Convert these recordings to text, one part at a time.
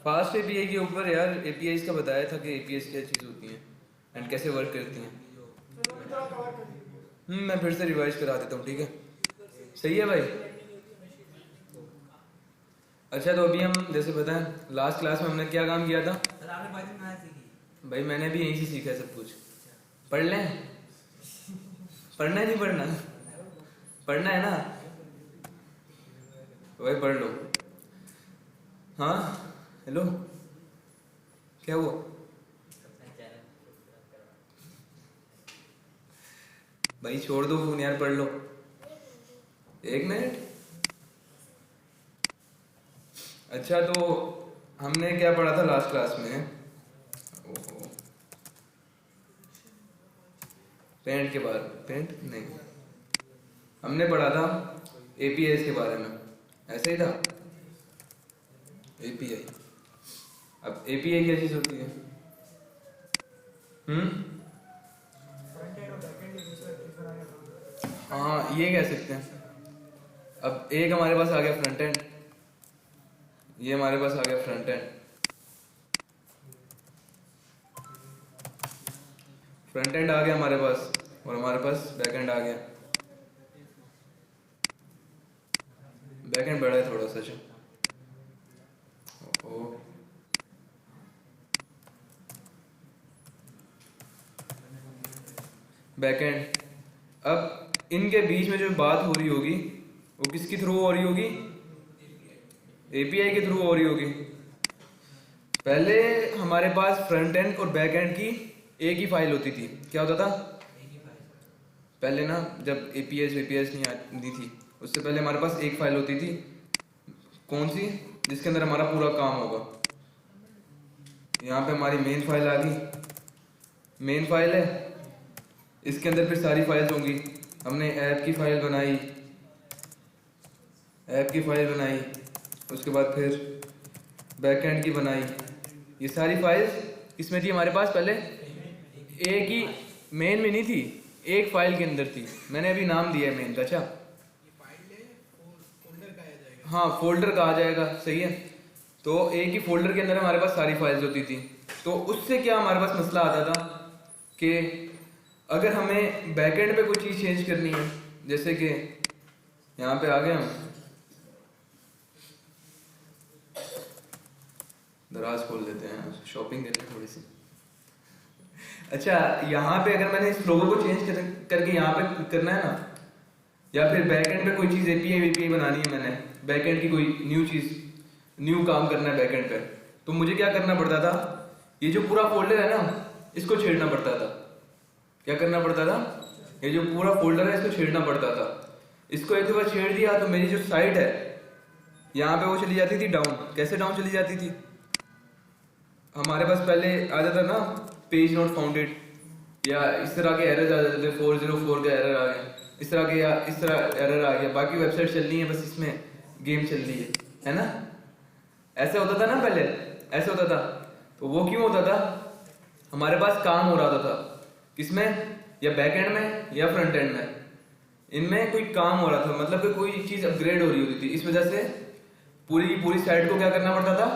Fast API के ऊपर यार एपीआईज का बताया था कि एपीआईज क्या चीज़ होती हैं एंड कैसे वर्क करती हैं। मैं फिर से रिवाइज करा देता हूँ, ठीक है? सही है भाई। अच्छा तो अभी हम जैसे बताएं लास्ट क्लास में हमने क्या काम किया था। सर आपने पाइथन कहाँ सीखी? भाई मैंने भी यहीं से सीखा है सब कुछ। पढ़ लें? पढ़ना है नहीं पढ़ना? पढ़ना है ना भाई, पढ़ लो। हाँ हेलो, क्या हुआ? भाई छोड़ दो फोन यार, पढ़ लो। 1 मिनट। अच्छा तो हमने क्या पढ़ा था लास्ट क्लास में? ओहो, पेंट के बारे में। पेंट नहीं, हमने पढ़ा था एपीआई के बारे में, ऐसा ही था। एपीआई, अब एपीआई क्या चीज होती है? हाँ ये कह सकते हैं। अब एक हमारे पास आ गया फ्रंट एंड, ये हमारे पास आ गया फ्रंट एंड। फ्रंट एंड आ गया हमारे पास और हमारे पास बैक एंड आ गया। बैक एंड बड़ा है थोड़ा सा। ओहो, बैक एंड। अब इनके बीच में जो बात हो रही होगी वो किसके थ्रू हो रही होगी? एपीआई के थ्रू हो रही होगी। पहले हमारे पास फ्रंट एंड और बैक एंड की एक ही फाइल होती थी। क्या होता था पहले ना, जब एपीएस नहीं आती थी उससे पहले हमारे पास एक फाइल होती थी। कौन सी? जिसके अंदर हमारा पूरा काम होगा। यहाँ पे हमारी मेन फाइल आ गई। मेन फाइल है, इसके अंदर फिर सारी फाइल्स होंगी। हमने ऐप की फाइल बनाई, उसके बाद फिर बैकएंड की बनाई। ये सारी फाइल्स किसमें थी हमारे पास? पहले एक ही मेन में नहीं थी, एक फाइल के अंदर थी। मैंने अभी नाम दिया है मेन का। अच्छा हाँ, फोल्डर कहा जाएगा, सही है। तो एक ही फोल्डर के अंदर हमारे पास सारी फाइल्स होती थी। तो उससे क्या हमारे पास मसला आता था कि अगर हमें बैकएंड पे कोई चीज़ चेंज करनी है, जैसे कि यहाँ पे आ गए हम, दराज खोल लेते हैं, शॉपिंग कर लें थोड़ी सी। अच्छा यहाँ पे अगर मैंने इस लोगो को चेंज करके यहाँ पे करना है ना, या फिर बैकएंड पे कोई चीज़ एपीआई बनानी है, मैंने बैकएंड की कोई न्यू काम करना है बैकएंड पे, तो मुझे क्या करना पड़ता था? ये जो पूरा फोल्डर है ना, इसको छेड़ना पड़ता था। क्या करना पड़ता था? ये जो पूरा फोल्डर है इसको छेड़ना पड़ता था। इसको एक बार छेड़ दिया तो मेरी जो साइट है यहाँ पे वो चली जाती थी डाउन। कैसे डाउन चली जाती थी? हमारे पास पहले आ जाता ना पेज नॉट फाउंडेड, या इस तरह के एरर आ जाते थे, 404 का एरर आ गया, इस तरह के, या इस तरह एरर आ गया, बाकी वेबसाइट चल रही है, बस इसमें गेम चल रही है ना? ऐसे होता था ना पहले, ऐसे होता था। तो वो क्यों होता था? हमारे पास काम हो रहा था किसमें? या बैकएंड में या फ्रंट एंड में, इनमें कोई काम हो रहा था, मतलब कि कोई चीज अपग्रेड हो रही होती थी। इस वजह से पूरी की पूरी साइट को क्या करना पड़ता था?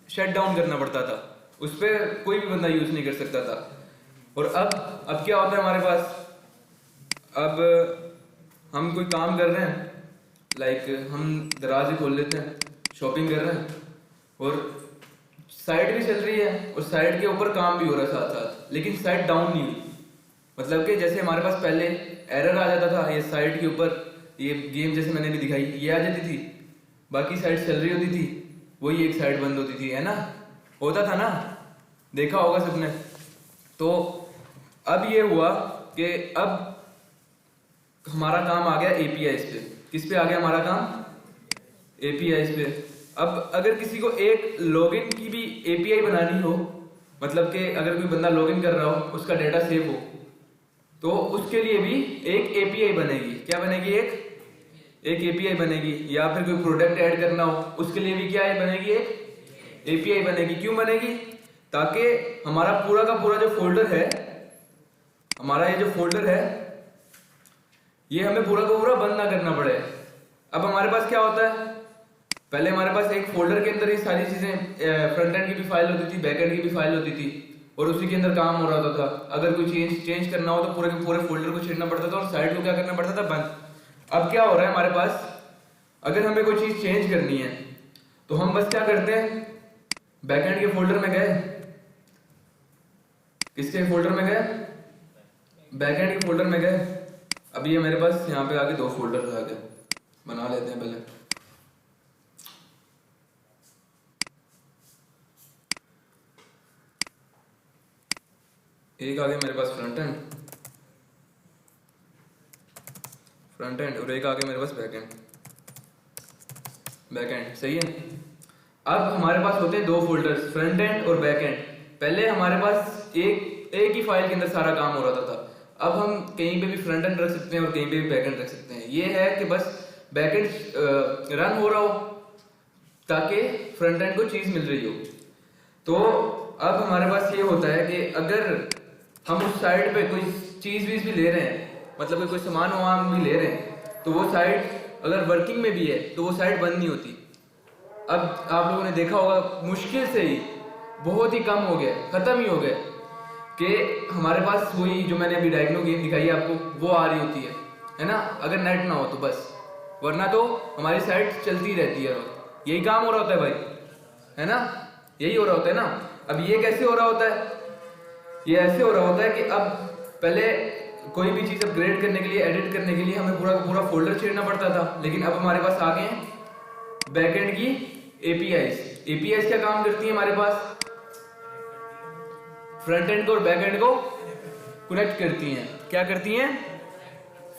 शट डाउन करना पड़ता था। उस पर कोई भी बंदा यूज नहीं कर सकता था। और अब क्या होता है हमारे पास? अब हम कोई काम कर रहे हैं, लाइक हम दराज ही खोल लेते हैं, शॉपिंग कर रहे हैं और साइट भी चल रही है और साइट के ऊपर काम भी हो रहा है साथ साथ, लेकिन साइट डाउन नहीं हुई। मतलब कि जैसे हमारे पास पहले एरर आ जाता था, ये साइट के ऊपर ये गेम जैसे मैंने भी दिखाई, ये आ जाती थी, बाकी साइट चल रही होती थी, वही एक साइड बंद होती थी, है ना? होता था ना, देखा होगा सबने। तो अब ये हुआ कि अब हमारा काम आ गया एपीआई पे। किस पे आ गया हमारा काम? एपीआई पे। अब अगर किसी को एक लॉगिन की भी एपीआई बनानी हो, मतलब कि अगर कोई बंदा लॉगिन कर रहा हो, उसका डेटा सेव हो, तो उसके लिए भी एक एपीआई बनेगी। क्या बनेगी? एक एपीआई बनेगी। या फिर कोई प्रोडक्ट ऐड करना हो, उसके लिए भी क्या बनेगी? एक एपीआई बनेगी। क्यों बनेगी? ताकि हमारा पूरा का पूरा जो फोल्डर है, हमारा ये जो फोल्डर है, ये हमें पूरा का पूरा बंद ना करना पड़े। अब हमारे पास क्या होता है? पहले हमारे पास एक फोल्डर के अंदर ये सारी चीजें फ्रंट एंड की भी फाइल होती थी, बैक एंड की भी फाइल होती थी, और उसी के अंदर काम हो रहा था। अगर कोई चेंज करना हो तो पूरे के पूरे फोल्डर को छेड़ना पड़ता था और साइड को क्या करना पड़ता था, बंद। अब क्या हो रहा है हमारे पास, अगर हमें कोई चीज चेंज करनी है तो हम बस क्या करते हैं, बैकएंड के फोल्डर में गए, किसके फोल्डर में गए, बैकएंड के फोल्डर में गए। अब ये मेरे पास यहाँ पे आके दो फोल्डर आ गए, बना लेते हैं पहले। एक आ गया मेरे पास फ्रंट एंड और एक आ गया मेरे पास बैक एंड, सही है। अब हमारे पास होते हैं दो फोल्डर्स, फ्रंट एंड और बैक एंड। पहले हमारे पास एक ही फाइल के अंदर सारा काम हो रहा था। अब हम कहीं पे भी फ्रंट एंड रख सकते हैं और कहीं पे भी बैक एंड रख सकते हैं। ये है कि बस बैक एंड रन हो रहा हो ताकि फ्रंट एंड को चीज मिल रही हो। तो अब हमारे पास ये होता है कि अगर हम उस साइड पे कोई चीज भी ले रहे हैं, मतलब कि कोई सामान वामान भी ले रहे हैं, तो वो साइड अगर वर्किंग में भी है तो वो साइड बंद नहीं होती। अब आप लोगों ने देखा होगा मुश्किल से ही बहुत ही कम हो गया, खत्म ही हो गया कि हमारे पास वही जो मैंने अभी डायग्नो गेम दिखाई आपको वो आ रही होती है ना, अगर नेट ना हो तो बस, वरना तो हमारी साइट चलती रहती है। यही काम हो रहा होता है भाई, है ना, यही हो रहा होता है ना। अब ये कैसे हो रहा होता है, ये ऐसे हो रहा होता है कि अब पहले कोई भी चीज अपग्रेड करने के लिए, एडिट करने के लिए हमें पूरा पूरा फोल्डर छेड़ना पड़ता था, लेकिन अब हमारे पास आ गए हैं बैकएंड की एपीआईज क्या काम करती है हमारे पास, फ्रंट एंड को और बैक एंड को कनेक्ट करती हैं। क्या करती हैं,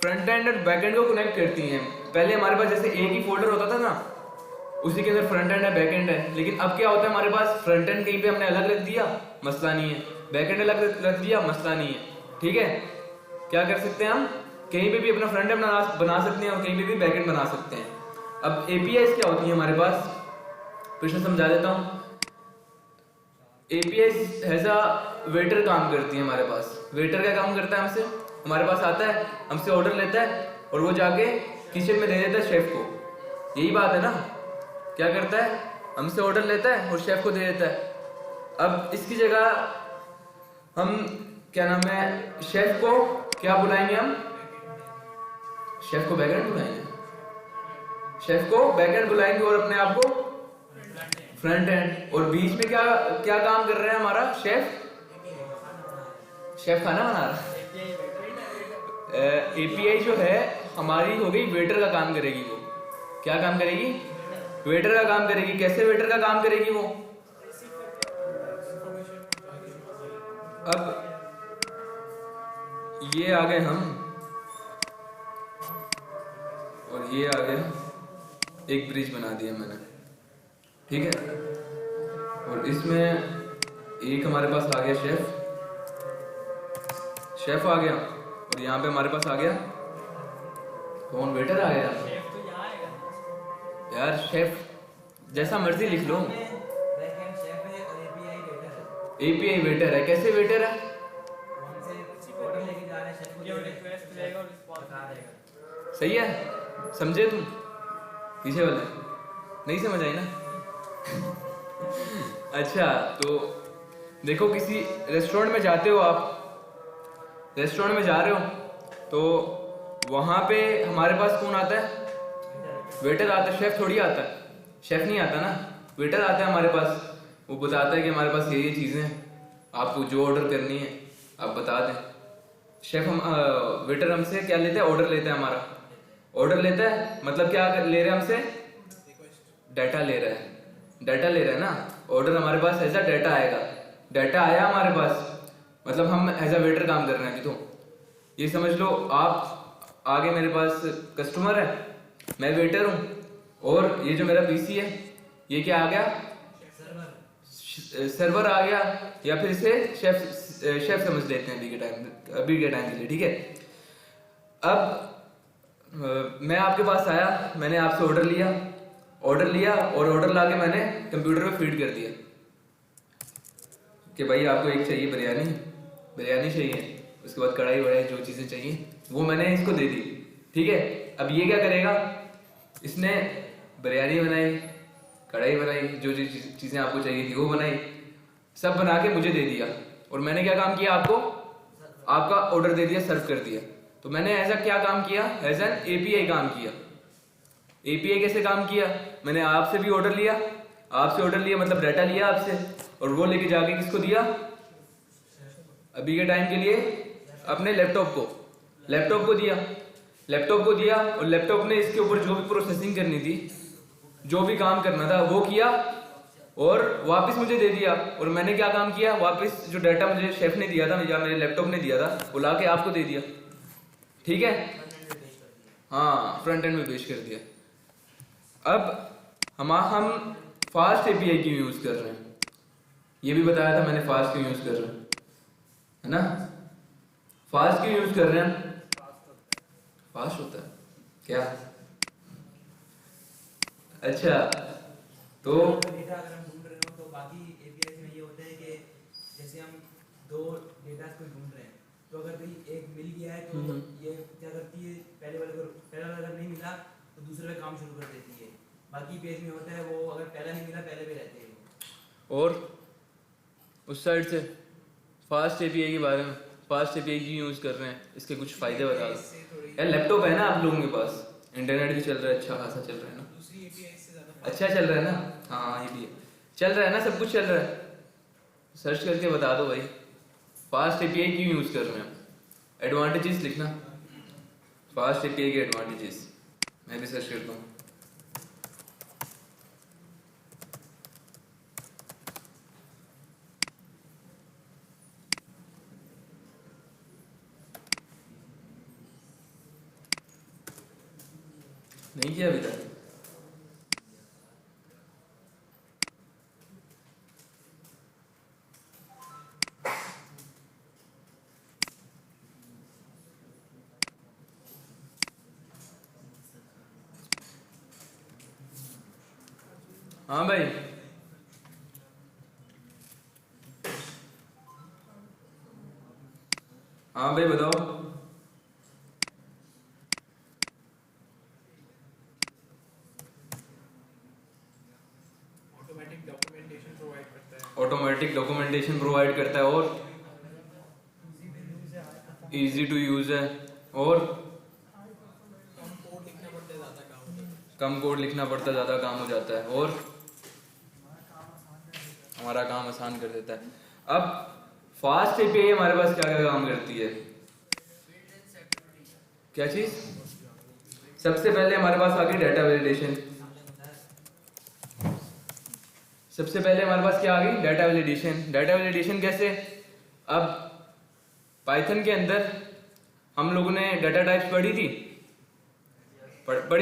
फ्रंट एंड और बैक एंड को कनेक्ट करती हैं। पहले हमारे पास जैसे एक ही फोल्डर होता था ना, उसी के अंदर फ्रंट एंड है बैक एंड है, लेकिन अब क्या होता है हमारे पास फ्रंट एंड कहीं पे हमने अलग रख दिया, मसला नहीं है, बैक एंड अलग रख दिया, मसला नहीं है। ठीक है, क्या कर सकते हैं हम, कहीं पे भी अपना फ्रंट एंड बना सकते हैं और कहीं पे भी बैक एंड बना सकते हैं। अब एपीआई क्या होती है हमारे पास, प्रश्न समझा देता हूं। एपीआई ऐसा वेटर काम करती है हमारे पास। वेटर क्या काम करता है, हमसे हमारे पास आता है, हमसे ऑर्डर लेता है और वो जाके किचन में दे देता है शेफ को। यही बात है ना, क्या करता है, हमसे ऑर्डर लेता है और शेफ को दे देता है। अब इसकी जगह हम क्या नाम है, शेफ को क्या बुलाएंगे, हम शेफ को बैकएंड बुलाएंगे, शेफ को बैकएंड बुलाएंगे और अपने आप को फ्रंट एंड। और बीच में क्या क्या काम कर रहा है हमारा शेफ, शेफ खाना बना रहा है। एपीआई जो है हमारी हो गई वेटर का काम करेगी। वो क्या काम करेगी, वेटर का काम करेगी। कैसे वेटर का काम करेगी वो, अब ये आ गए हम और ये आ गए, एक ब्रिज बना दिया मैंने, ठीक है। और इसमें एक हमारे पास आ गया शेफ आ गया, और यहाँ पे हमारे पास आ गया कौन, वेटर आ गया। यार शेफ जैसा मर्जी लिख लो, एपीआई वेटर है। कैसे वेटर है, सही है, समझे तुम, पीछे वाले नहीं समझ आई ना। अच्छा, तो देखो किसी रेस्टोरेंट में जाते हो आप, रेस्टोरेंट में जा रहे हो तो वहां पे हमारे पास कौन आता है, वेटर आता है, शेफ थोड़ी आता है, शेफ नहीं आता ना, वेटर आता है हमारे पास। वो बताता है कि हमारे पास ये चीजें हैं, आपको जो ऑर्डर करनी है आप बता दें। शेफ हम वेटर हमसे क्या लेता है, ऑर्डर लेता है, हमारा ऑर्डर लेता है, मतलब क्या ले रहा है हमसे, डाटा ले रहा है, डाटा ले रहा है ना। ऑर्डर हमारे पास ऐसा डाटा आएगा, डाटा आया हमारे पास, मतलब हम एज अ वेटर काम कर रहे हैं। तो ये समझ लो, आप आगे मेरे पास कस्टमर है, मैं वेटर हूँ, और ये जो मेरा पीसी है ये क्या आ गया, सर्वर आ गया, या फिर इसे शेफ समझ लेते हैं अभी के टाइम के लिए, ठीक है। अब मैं आपके पास आया, मैंने आपसे ऑर्डर लिया और ऑर्डर लाके मैंने कंप्यूटर पे फीड कर दिया कि भाई आपको एक चाहिए बिरयानी चाहिए, उसके बाद कढ़ाई वढ़ाई जो चीजें चाहिए वो मैंने इसको दे दी, ठीक है। अब ये क्या करेगा, इसने बिरयानी बनाई, कढ़ाई बनाई, जो जो चीज़ें आपको चाहिए थी वो बनाई, सब बना के मुझे दे दिया। और मैंने क्या काम किया, आपको आपका ऑर्डर दे दिया, सर्व कर दिया। तो मैंने ऐसा क्या काम किया, एज एन एपीआई काम किया। एपीआई कैसे काम किया, मैंने आपसे भी ऑर्डर लिया, आपसे ऑर्डर लिया मतलब डाटा लिया आपसे, और वो लेके जाके किसको दिया, अभी के टाइम के लिए अपने लैपटॉप को दिया। लैपटॉप को दिया और लैपटॉप ने इसके ऊपर जो भी प्रोसेसिंग करनी थी, जो भी काम करना था वो किया और वापस मुझे दे दिया। और मैंने क्या काम किया, वापस जो डाटा मुझे शेफ ने दिया था या मेरे लैपटॉप ने दिया था वो ला के आपको दे दिया। ठीक है, हाँ, फ्रंट एंड में पेश कर दिया। अब हम फास्ट एपीआई क्यों यूज कर रहे हैं, ये भी बताया था मैंने, फास्ट क्यों यूज कर रहे हैं, है ना। फास्ट क्यों यूज कर रहे हैं, फास्ट होता है क्या, अच्छा। तो डेटा अगर हम ढूंढ रहे हो तो बाकी एपीआई में ये होता है कि जैसे हम दो डेटा को ढूंढ रहे हैं, तो अगर भाई एक मिल गया है तो ये क्या करती है, पहले वाला अगर नहीं मिला तो दूसरे पे काम शुरू कर देती है। बाकी पेज में होता है वो अगर पहला नहीं मिला पहले पे रहते हैं वो। और उस साइड से फास्ट एपीआई के बारे में, फास्ट एपीआई क्यों यूज कर रहे हैं, इसके कुछ फायदे बता दो यार। लैपटॉप है ना आप लोगों के पास, इंटरनेट भी चल रहा है, अच्छा खासा चल रहा है ना, दूसरी एपीआई से ज्यादा अच्छा चल रहा है ना, हाँ ये भी है, चल रहा है ना, सब कुछ चल रहा है। सर्च करके बता दो भाई, फास्ट एपीआई क्यों यूज कर रहे हैं। एडवांटेजेस लिखना, फास्ट एपीआई के एडवांटेजेस, मैं भी सर्च करता हूँ। नहीं किया अभी तक, हाँ भाई, हाँ भाई बताओ। ऑटोमेटिक डॉक्यूमेंटेशन प्रोवाइड करता है, ऑटोमेटिक डॉक्यूमेंटेशन प्रोवाइड करता है, और इजी टू यूज है, और कम कोड लिखना पड़ता है, ज़्यादा काम हो जाता है, और हमारा काम आसान कर देता है। अब फास्ट एपीआई हमारे पास क्या क्या काम करती है, क्या चीज, सबसे पहले हमारे पास आ गई डाटा वैलिडेशन। सबसे पहले हमारे पास क्या आ गई, डाटा वैलिडेशन। डाटा वैलिडेशन कैसे, अब पाइथन के अंदर हम लोगों ने डाटा टाइप्स पढ़ी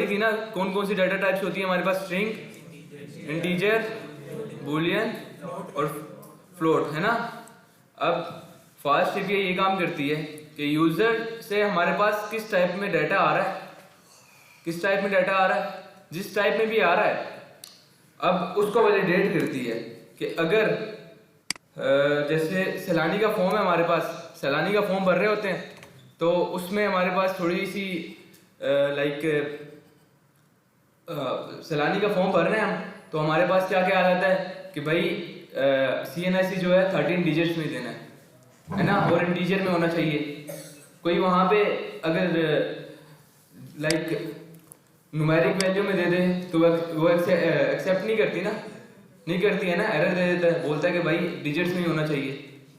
थी ना, कौन कौन सी डाटा टाइप्स होती है हमारे पास, स्ट्रिंग, इंटीजर, बूलियन और फ्लोट, है ना। अब फास्ट एपीआई ये काम करती है कि यूजर से हमारे पास किस टाइप में डाटा आ रहा है, किस टाइप में डाटा आ रहा है, जिस टाइप में भी आ रहा है, अब उसको वैलिडेट करती है कि अगर जैसे सैलानी का फॉर्म है हमारे पास, सैलानी का फॉर्म भर रहे होते हैं, तो उसमें हमारे पास थोड़ी सी लाइक सैलानी का फॉर्म भर रहे हैं हम, तो हमारे पास क्या क्या आ जाता है कि भाई CNIC जो है 13 डिजिट्स में देना है ना, और इंटीजर में होना चाहिए। कोई वहाँ पे अगर लाइक न्यूमेरिक वैल्यू में दे दे तो वो एक्सेप्ट नहीं करती ना, नहीं करती है ना, एरर दे देता है, बोलता है कि भाई डिजिट्स में ही होना चाहिए,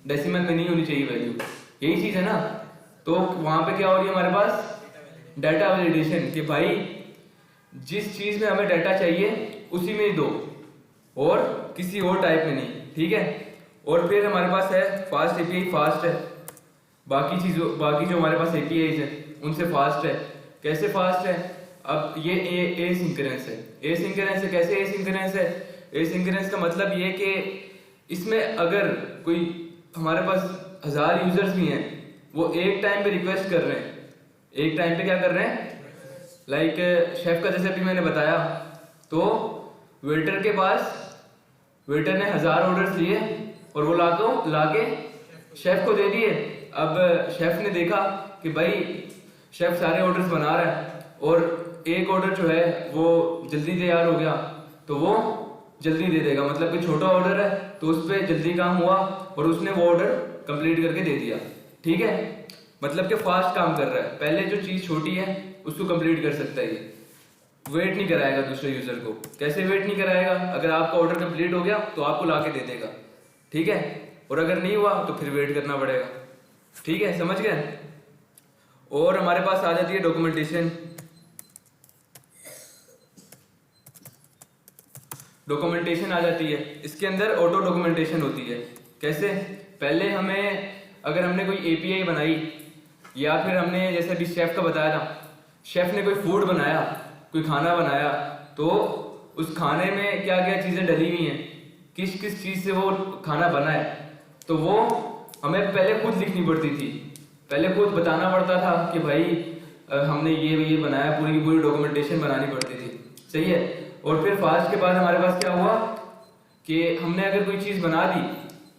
डेसिमल में नहीं होनी चाहिए वैल्यू, यही चीज़ है ना। तो वहाँ पे क्या हो रही है हमारे पास, डाटा वैलिडेशन, कि भाई जिस चीज़ में हमें डाटा चाहिए उसी में ही दो, और किसी और टाइप में नहीं, ठीक है। और फिर हमारे पास है फास्ट एपीआई, फास्ट है, बाकी जो हमारे पास एपीआईज है उनसे फास्ट है। कैसे फास्ट है, अब ये एसिंक्रोनस है। एसिंक्रोनस है, कैसे एसिंक्रोनस है, एसिंक्रोनस का मतलब ये कि इसमें अगर कोई हमारे पास 1000 यूजर्स भी हैं, वो एक टाइम पे रिक्वेस्ट कर रहे हैं, एक टाइम पे क्या कर रहे हैं, लाइक शेफ का जैसे अभी मैंने बताया, तो वेटर के पास, वेटर ने 1000 ऑर्डर्स लिए और वो लाके शेफ को दे दिए। अब शेफ ने देखा कि भाई शेफ सारे ऑर्डर्स बना रहा है और एक ऑर्डर जो है वो जल्दी तैयार हो गया, तो वो जल्दी दे देगा, मतलब कि छोटा ऑर्डर है तो उस पर जल्दी काम हुआ और उसने वो ऑर्डर कंप्लीट करके दे दिया। ठीक है, मतलब कि फास्ट काम कर रहा है। पहले जो चीज छोटी है उसको कंप्लीट कर सकता है ये, वेट नहीं कराएगा दूसरे यूजर को। कैसे वेट नहीं कराएगा? अगर आपका ऑर्डर कंप्लीट हो गया तो आपको ला के दे देगा, ठीक है, और अगर नहीं हुआ तो फिर वेट करना पड़ेगा। ठीक है, समझ गए? और हमारे पास आ जाती है डॉक्यूमेंटेशन। डॉक्यूमेंटेशन आ जाती है, इसके अंदर ऑटो डॉक्यूमेंटेशन होती है। कैसे? पहले हमें अगर हमने कोई एपीआई बनाई या फिर हमने जैसे अभी शेफ का बताया था, शेफ ने कोई फूड बनाया, कोई खाना बनाया, तो उस खाने में क्या क्या चीजें डली हुई हैं, किस किस चीज से वो खाना बना है, तो वो हमें पहले खुद लिखनी पड़ती थी। पहले खुद बताना पड़ता था कि भाई हमने ये बनाया, पूरी की पूरी डॉक्यूमेंटेशन बनानी पड़ती थी। सही है। और फिर फास्ट के बाद हमारे पास क्या हुआ कि हमने अगर कोई चीज बना दी,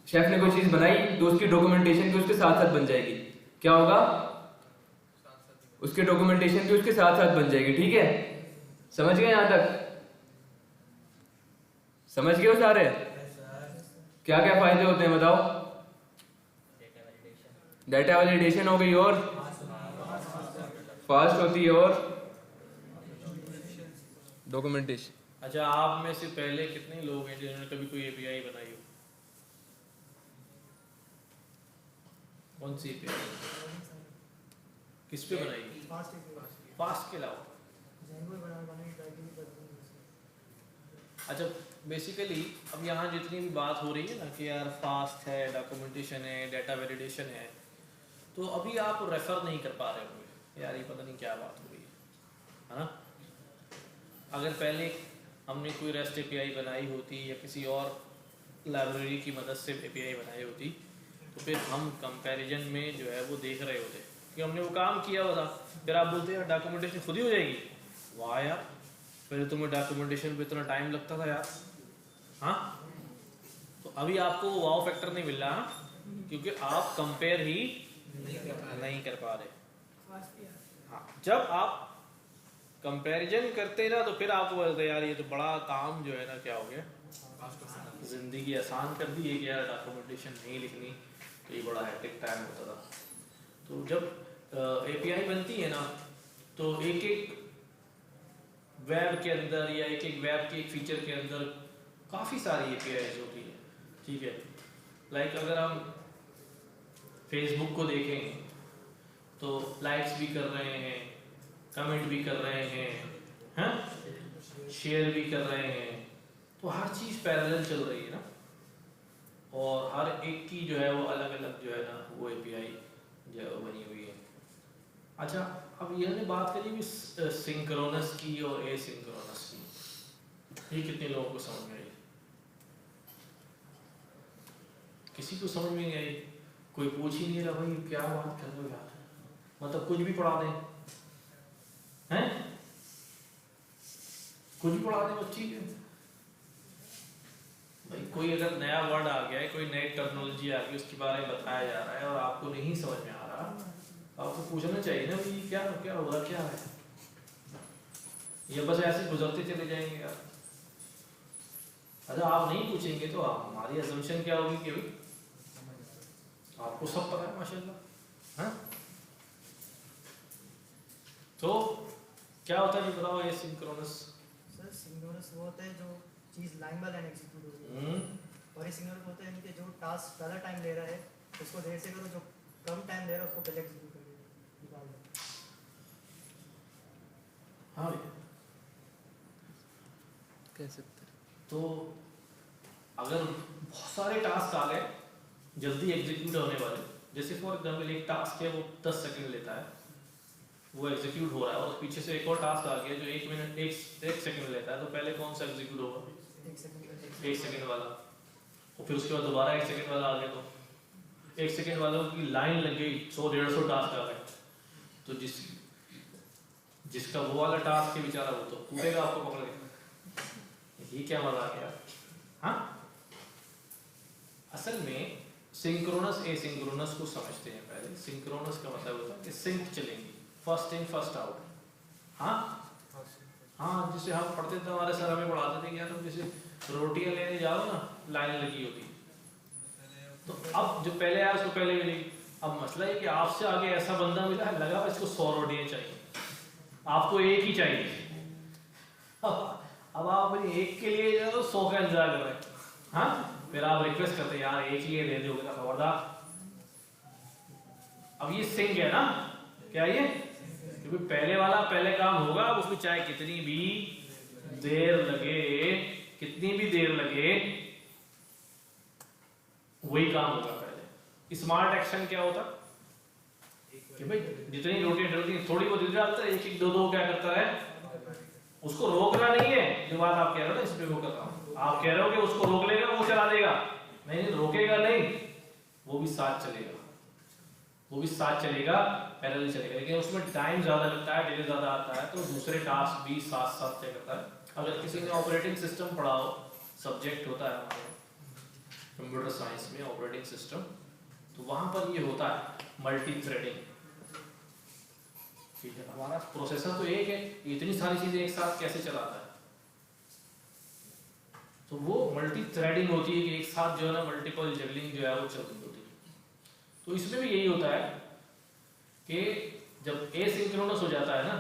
शेफ ने कोई चीज बनाई, तो उसकी डॉक्यूमेंटेशन भी उसके साथ साथ बन जाएगी। क्या होगा? उसके डॉक्यूमेंटेशन भी उसके साथ साथ बन जाएगी। ठीक है, समझ गए? यहां तक समझ गए हो सारे? क्या क्या फायदे होते हैं बताओ? डेटा वैलिडेशन हो गई, और फास्ट होती है, और डॉक्यूमेंटेशन। अच्छा, आप में से पहले कितने लोग हैं जिन्होंने कभी कोई एपीआई बनाई हो? कौन सी एपीआई? किस पे बनाई? फास्ट के अलावा? अच्छा, बेसिकली अब यहाँ जितनी भी बात हो रही है ना कि यार फास्ट है, डॉक्यूमेंटेशन है, डेटा वैलिडेशन है, तो अभी आप रेफर नहीं कर पा रहे होंगे यार, ये पता नहीं क्या बात हो रही है ना? अगर पहले हमने कोई रेस्ट एपीआई बनाई होती या किसी और लाइब्रेरी की मदद से एपीआई बनाई होती, तो फिर हम कंपैरिजन में जो है वो देख रहे होते कि हमने वो काम किया हुआ था। फिर आप बोलते यार डॉक्यूमेंटेशन खुद ही हो जाएगी। वाह यार, पहले तुम्हें डॉक्यूमेंटेशन पे इतना टाइम लगता था यार। हाँ, तो अभी आपको वाव फैक्टर नहीं मिल रहा, क्योंकि आप कंपेयर ही नहीं कर पा रहे। हाँ, जब आप कंपैरिजन करते ना तो फिर आपको बोलते यार ये तो बड़ा काम जो है ना क्या हो गया, जिंदगी आसान कर दी है कि यार डॉक्यूमेंटेशन नहीं लिखनी, तो ये बड़ा हैक्टिक टाइम होता था। तो जब एपीआई बनती है ना, तो एक एक वेब के अंदर या एक एक वेब के एक फीचर के अंदर काफ़ी सारी एपीआईज होती है। ठीक है, लाइक अगर हम फेसबुक को देखें तो लाइक्स भी कर रहे हैं, कमेंट भी कर रहे हैं, शेयर भी कर रहे हैं, तो हर चीज़ पैरेलल चल रही है ना, और हर एक की जो है वो अलग अलग जो है ना वो एपीआई जो है वो बनी हुई है। अच्छा, अब ये हमने बात करी भी सिंक्रोनस की और एसिंक्रोनस की, ये कितने लोगों को समझ में आई? किसी को समझ में नहीं आई? कोई पूछ ही नहीं रहा भाई क्या बात कर रहे हो यार, मतलब कुछ भी पढ़ा दें, हैं? कुछ भी पढ़ा दें बच्ची के भाई। कोई अगर नया वर्ड आ गया है, कोई नई टेक्नोलॉजी आ गई, उसके बारे में बताया जा रहा है और आपको नहीं समझ में आ रहा, आपको पूछना चाहिए ना भाई क्या क्या हो रहा, क्या है? ये बस ऐसे गुजरते चले जाएंगे यार। अगर आप नहीं पूछेंगे तो आप हमारी असम्पशन क्या होगी कि भाई आपको सब पता है माशाल्लाह। हाँ, तो क्या होता है ये बताओ? ये सिंक्रोनस सर, सिंक्रोनस वो होता है जो चीज़ लाइन बाय लाइन एग्जीक्यूट हो रही है, और एसिंक्रोनस होता है कि जो टास्क ज़्यादा टाइम ले रहा है उसको देर से करो, जो कम टाइम ले रहा है उसको पहले एग्जीक्यूट कर निकाल दो। हाँ, कह सकते हैं। तो अगर बहुत सारे टास्क आ गए जल्दी एग्जीक्यूट होने वाले, जैसे फॉर एग्जांपल एक टास्क है वो 10 सेकंड लेता है, वो एग्जीक्यूट हो रहा है, और पीछे से एक और टास्क आ गया जो 1 मिनट 1 सेकंड लेता है, तो पहले कौन सा एग्जीक्यूट होगा? 1 सेकंड वाला। और फिर उसके बाद दोबारा 1 सेकंड वाला आ गया, तो 1 सेकंड वालों की लाइन लग गई, 100-150 टास्क आ गए, तो जिसका वो वाला टास्क है बेचारा वो तो कूदेगा आपको पकड़ के। ये क्या मजा आ गया? हाँ, असल में सिंक्रोनस एसिंक्रोनस को समझते हैं पहले। सिंक्रोनस का मतलब होता है कि सिंक चलेंगी, फर्स्ट इन फर्स्ट आउट। हाँ हाँ, जिसे हम पढ़ते थे, हमारे सर हमें पढ़ाते थे कि यार जैसे रोटियां लेने जाओ ना, लाइन लगी होती है। तो अब जो पहले आया उसको पहले मिलेगी। अब मसला है कि आपसे आगे ऐसा बंदा मिला है, लगा इसको 100 रोटियां चाहिए, आपको एक ही चाहिए। अब आप एक के लिए जो 100 का इंतजार कर रहे हैं, हाँ, फिर आप रिक्वेस्ट करते हैं यार एक ही दे दोगे ना खबरदार। अब ये सिंक है ना, क्या ये, क्योंकि पहले वाला पहले काम होगा, अब उसमें चाहे कितनी भी देर लगे, कितनी भी देर लगे, वही काम होगा पहले। स्मार्ट एक्शन क्या होता कि भाई जितनी रोटियां डलती थोड़ी बहुत डालता है, एक एक दो दो क्या करता है, उसको रोकना नहीं है। जो बात आप कह रहे हो ना, इस पे वो कर रहा हूं, आप कह रहे हो कि उसको रोक लेगा वो चला देगा, नहीं रोकेगा नहीं, वो भी साथ चलेगा, वो भी साथ चलेगा, पैरेलल चलेगा, लेकिन उसमें टाइम ज्यादा लगता है, डिले ज्यादा आता है, तो दूसरे टास्क भी साथ साथ तय करता है। अगर किसी ने ऑपरेटिंग सिस्टम पढ़ा हो, सब्जेक्ट होता है हमारे कंप्यूटर साइंस में ऑपरेटिंग सिस्टम, तो वहां पर ये होता है मल्टी थ्रेडिंग। ठीक है, हमारा प्रोसेसर तो एक है, इतनी सारी चीजें एक साथ कैसे चलाता है, तो वो मल्टी थ्रेडिंग होती है कि एक साथ जो है ना मल्टीपल जगलिंग जो है वो चल रही होती है। तो इसमें भी यही होता है कि जब एसिंक्रोनस हो जाता है ना,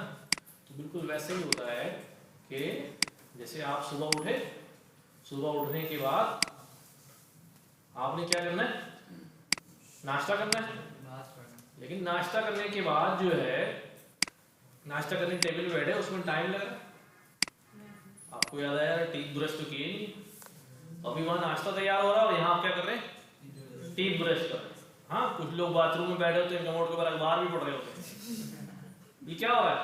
तो बिल्कुल वैसे ही होता है कि जैसे आप सुबह उठे, सुबह उठने के बाद आपने क्या करना है, नाश्ता करना है, लेकिन नाश्ता करने के बाद जो है, नाश्ता करने टेबल पे बैठे उसमें टाइम लग रहा है, आपको याद आया टीथ ब्रश तो किए नहीं, अभी वहां नाश्ता तैयार हो रहा है और यहाँ आप क्या कर रहे हैं, टीथ ब्रश कर रहे हैं। हाँ, कुछ लोग बाथरूम में बैठे होते हैं, कमोड के ऊपर अखबार भी पढ़ रहे होते हैं। ये क्या हो रहा है,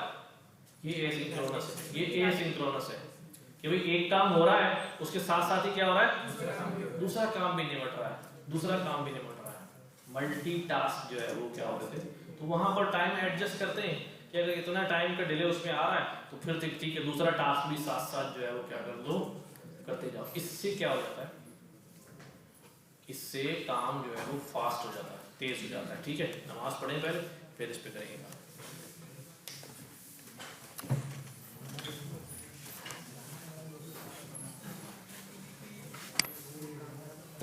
ये एसिंक्रोनस है, ये एसिंक्रोनस है कि भाई एक काम हो रहा है, उसके साथ साथ ही क्या हो रहा है, दूसरा काम भी निपट रहा है, दूसरा काम भी निपट रहा है। मल्टीटास्क जो है वो क्या होते थे, तो वहां पर टाइम एडजस्ट करते हैं कि अगर इतना टाइम का डिले उसमें आ रहा है तो फिर ठीक है, दूसरा टास्क भी साथ साथ जो है वो क्या कर दो, करते जाओ। इससे क्या हो जाता है, इससे काम जो है वो फास्ट हो जाता है, तेज हो जाता है। ठीक है, नमाज पढ़ें पहले, फिर इस पे करेंगे।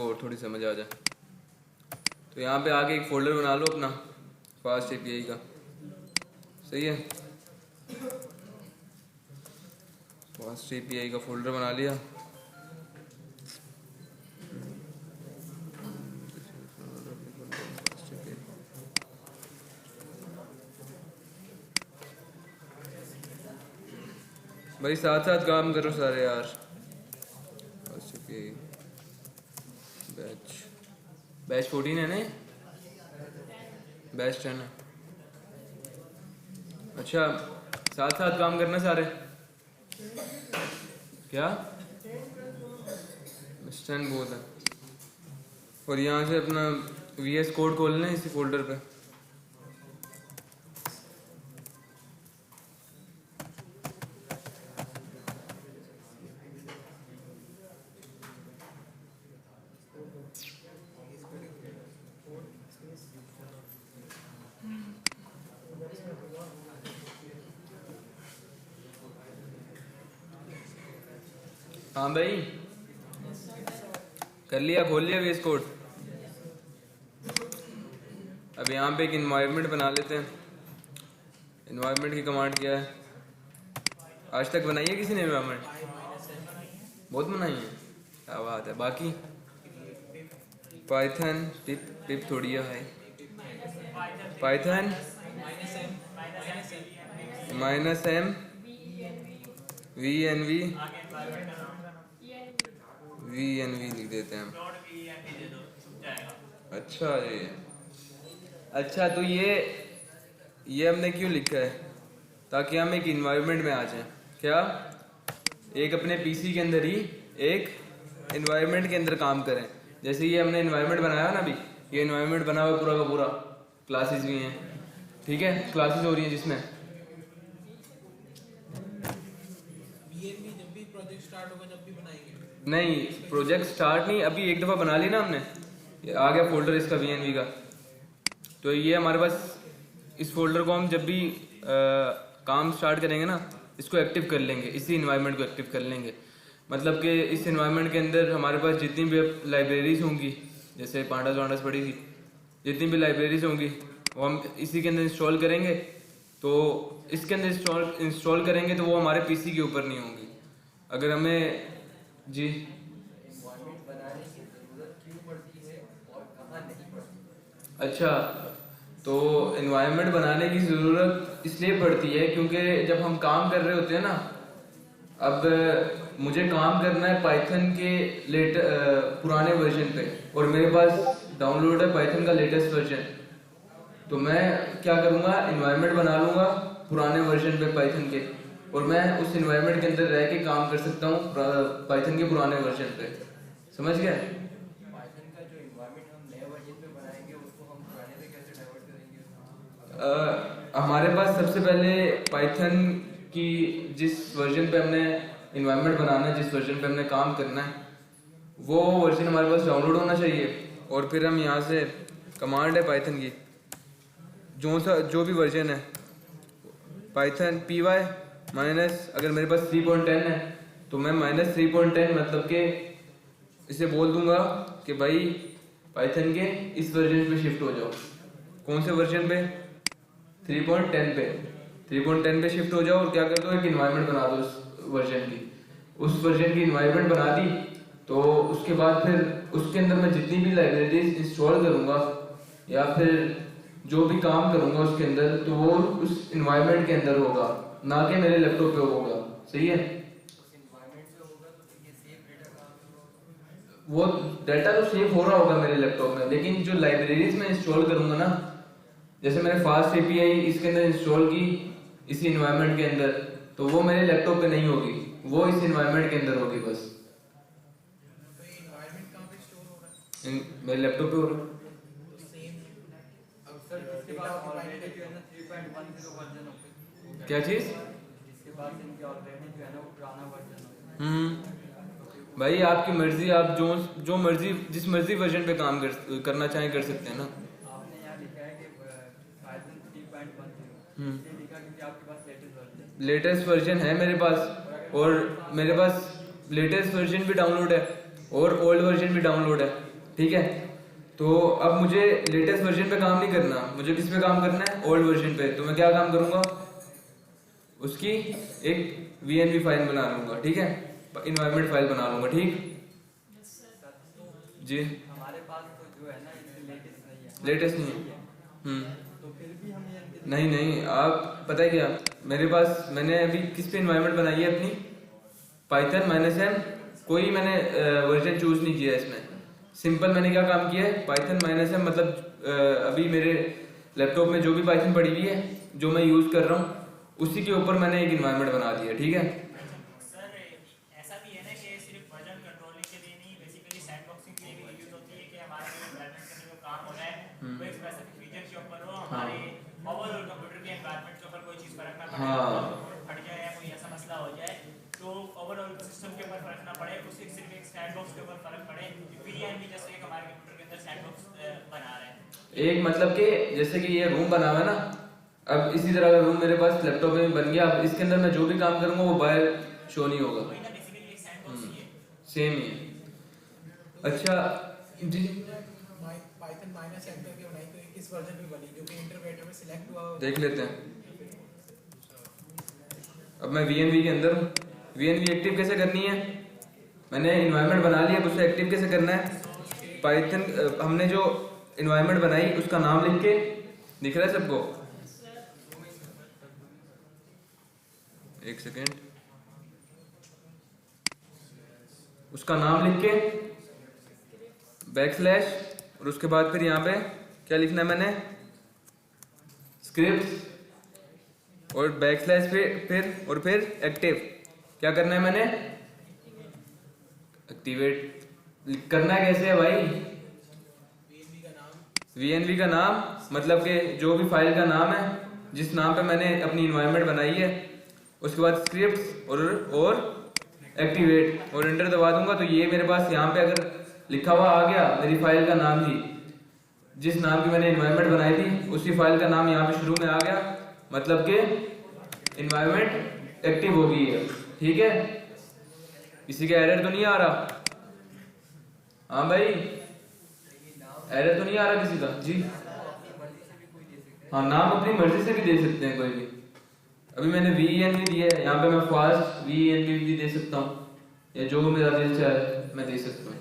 और थोड़ी समझ आ जाए तो यहाँ पे आके एक फोल्डर बना लो अपना फास्ट एपीआई का, सही है, फास्ट एपीआई का फोल्डर बना लिया। भाई साथ साथ काम करो सारे यार, फास्ट एपीआई बैच 14 है नहीं, बैच 10 है। अच्छा, साथ साथ काम करना सारे, क्या 10 बहुत है। और यहाँ से अपना VS कोड खोलना है इसी फोल्डर पे। हाँ भाई, कर लिया, खोल लिया VS कोड। अब यहाँ पे एक इन्वायरमेंट बना लेते हैं। इन्वायरमेंट की कमांड क्या है, आज तक बनाई है किसी ने इन्वायरमेंट? बहुत बनाई है, क्या बात है। बाकी पाइथन पिप थोड़ी है भाई, पाइथन -m VNV लिख देते हैं हम। अच्छा जी, अच्छा तो ये हमने क्यों लिखा है, ताकि हम एक इन्वायरमेंट में आ जाएं। क्या, एक अपने पीसी के अंदर ही एक इन्वायरमेंट के अंदर काम करें। जैसे ये हमने इन्वायरमेंट बनाया ना, अभी ये इन्वायरमेंट बना हुआ पूरा का पूरा, क्लासेस भी हैं, ठीक है, क्लासेस हो रही हैं जिसमें जब भी प्रोजेक्ट स्टार्ट होगा जब भी बनाएंगे, नहीं प्रोजेक्ट स्टार्ट नहीं, अभी एक दफ़ा बना ली ना हमने, ये आ गया फोल्डर इसका VNV का। तो ये हमारे पास, इस फोल्डर को हम जब भी काम स्टार्ट करेंगे ना, इसको एक्टिव कर लेंगे, इसी इन्वायरमेंट को एक्टिव कर लेंगे। मतलब कि इस इन्वायरमेंट के अंदर हमारे पास जितनी भी लाइब्रेरीज होंगी, जैसे पांडास वांडास पड़ी थी, जितनी भी लाइब्रेरीज होंगी वो हम इसी के अंदर इंस्टॉल करेंगे। तो इसके अंदर इंस्टॉल करेंगे तो वो हमारे पीसी के ऊपर नहीं होंगी। अगर हमें जी अच्छा, तो इन्वायरमेंट बनाने की ज़रूरत इसलिए पड़ती है क्योंकि जब हम काम कर रहे होते हैं ना, अब मुझे काम करना है पाइथन के पुराने वर्जन पे और मेरे पास डाउनलोड है पाइथन का लेटेस्ट वर्जन, तो मैं क्या करूँगा, इन्वायरमेंट बना लूँगा पुराने वर्जन पे पाइथन के, और मैं उस इन्वायरमेंट के अंदर रह के काम कर सकता हूँ पाइथन के पुराने वर्जन पे। समझ गए? पाइथन का जो इन्वायरमेंट हम नए वर्जन पे बनाएंगे उसको हम पुराने पे कैसे डाइवर्ट करेंगे? हमारे पास सबसे पहले पाइथन की जिस वर्जन पे हमने इन्वायरमेंट बनाना है, जिस वर्जन पे हमने काम करना है, वो वर्जन हमारे पास डाउनलोड होना चाहिए। और फिर हम यहाँ से कमांड है पाइथन की, जो भी वर्जन है पाइथन py माइनस, अगर मेरे पास 3.10 है तो मैं -3.10 मतलब के इसे बोल दूंगा कि भाई पाइथन के इस वर्जन पे शिफ्ट हो जाओ। कौन से वर्जन पे? 3.10 पे। 3.10 पे शिफ्ट हो जाओ और क्या कर दो, एक इन्वायरमेंट बना दो उस वर्जन की। उस वर्जन की इन्वायरमेंट बना दी तो उसके बाद फिर उसके अंदर मैं जितनी भी लाइब्रेरीज इंस्टॉल करूंगा या फिर जो भी काम करूंगा उसके अंदर, तो वो उस इन्वायरमेंट के अंदर होगा, ना कि मेरे लैपटॉप पे होगा। सही है? उस इन्वायरमेंट पे होगा तो ये सेव डेटा कहाँ पे होगा? वो डाटा तो सेव हो रहा होगा मेरे लैपटॉप में, लेकिन जो लाइब्रेरीज में इंस्टॉल करूंगा ना, जैसे मैंने फास्ट एपीआई इसके अंदर इंस्टॉल की इसी इन्वायरमेंट के अंदर, तो वो मेरे लैपटॉप पे नहीं होगी, वो इस इन्वायरमेंट के अंदर होगी बस। तो ये इन्वायरमेंट कहाँ पे स्टोर हो रहा है? मेरे लैपटॉप पे हो रहा है। अब सर जिसके पास ऑलरेडी जो है ना 3.10 वर्जन हो गया, क्या चीज? जिसके पास इनके ऑलरेडी जो है ना वो पुराना वर्जन हो, भाई आपकी मर्जी, आप जो मर्जी जिस मर्जी वर्जन पे काम करना चाहें कर सकते हैं ना। आपने यहाँ लिखा है कि पाइथन 3.10, ये लिखा क्योंकि आपके पास लेटेस्ट वर्जन है। लेटेस्ट वर्जन है मेरे पास, और मेरे पास लेटेस्ट वर्जन भी डाउनलोड है और ओल्ड वर्जन भी डाउनलोड है। ठीक है, तो अब मुझे लेटेस्ट वर्जन पे काम नहीं करना, मुझे किस पे काम करना है? ओल्ड वर्जन पे। तो मैं क्या काम करूंगा, उसकी एक VNV फाइल बना लूंगा। ठीक है, इन्वायरमेंट फाइल बना लूंगा। ठीक जी, हमारे पास तो जो है ना इससे लेटेस्ट नहीं है। लेटेस्ट नहीं है। तो फिर भी हम ये नहीं, आप पता है क्या, मेरे पास मैंने अभी किस पे इन्वायरमेंट बनाई है अपनी? पाइथन -m, कोई मैंने वर्जन चूज नहीं किया इसमें। सिंपल मैंने क्या काम किया है, पाइथन -m, मतलब अभी मेरे लैपटॉप में जो भी पाइथन पड़ी हुई है जो मैं यूज कर रहा हूँ उसी के ऊपर मैंने एक इन्वायरमेंट बना दिया। ठीक है, सर ऐसा भी है ना कि सिर्फ वर्जन कंट्रोलिंग के लिए नहीं, बेसिकली सैंडबॉक्सिंग के लिए भी यूज होती है कि हमारा जो एनवायरनमेंट करने का काम हो रहा है वो एक स्पेसिफिक फीचर के ऊपर हो, हमारे ओवरऑल कंप्यूटर के एनवायरनमेंट के ऊपर कोई चीज फर्क ना पड़े, फट जाए या कोई ऐसा मसला हो जाए तो ओवरऑल सिस्टम के ऊपर फर्क ना पड़े, उसे सिर्फ एक सैंडबॉक्स के ऊपर फर्क पड़े। VNV जैसे एक हमारे कंप्यूटर के अंदर सैंडबॉक्स बना रहे हैं। एक मतलब कि जैसे कि ये रूम बना हुआ है ना, अब इसी तरह का रूम मेरे पास लैपटॉप में बन गया। अब इसके अंदर मैं जो भी काम करूंगा वो बाहर शो नहीं होगा, वही ना, बेसिकली एक सैंडबॉक्स ही है। सेम ही है। अच्छा जी, पाइथन -m करके बनाई तो किस वर्जन पे बनी, जो कि इंटरप्रेटर में सिलेक्ट हुआ देख लेते हैं। अब मैं VNV के अंदर हूँ, VNV एक्टिव कैसे करनी है? मैंने इन्वायरमेंट बना लिया, अब उसे एक्टिव कैसे करना है? पाइथन हमने जो इन्वायरमेंट बनाई उसका नाम लिख के, दिख रहा है सबको? एक सेकेंड, उसका नाम लिख के बैकस्लैश और उसके बाद फिर यहाँ पे क्या लिखना है मैंने? स्क्रिप्ट और बैकस्लैश फिर एक्टिव। क्या करना है मैंने? एक्टिवेट करना कैसे है भाई? VNV का नाम मतलब कि जो भी फाइल का नाम है, जिस नाम पे मैंने अपनी इन्वायरमेंट बनाई है, उसके बाद स्क्रिप्ट और एक्टिवेट और एंटर दबा दूंगा तो ये मेरे पास यहाँ पे अगर लिखा हुआ आ गया, मेरी फाइल का नाम ही, जिस नाम की मैंने इन्वायरमेंट बनाई थी उसी फाइल का नाम यहाँ पे शुरू में आ गया, मतलब कि इन्वायरमेंट एक्टिव हो गई है। ठीक है, किसी का एरर तो नहीं आ रहा? हाँ भाई, एरर तो नहीं आ रहा किसी का? जी हाँ, नाम अपनी मर्जी से भी दे सकते हैं कोई भी। अभी मैंने VENV दिया है, यहाँ पे मैं फास्ट VENV भी दे सकता हूँ, या जो मेरा दिल चाहे मैं दे सकता हूँ।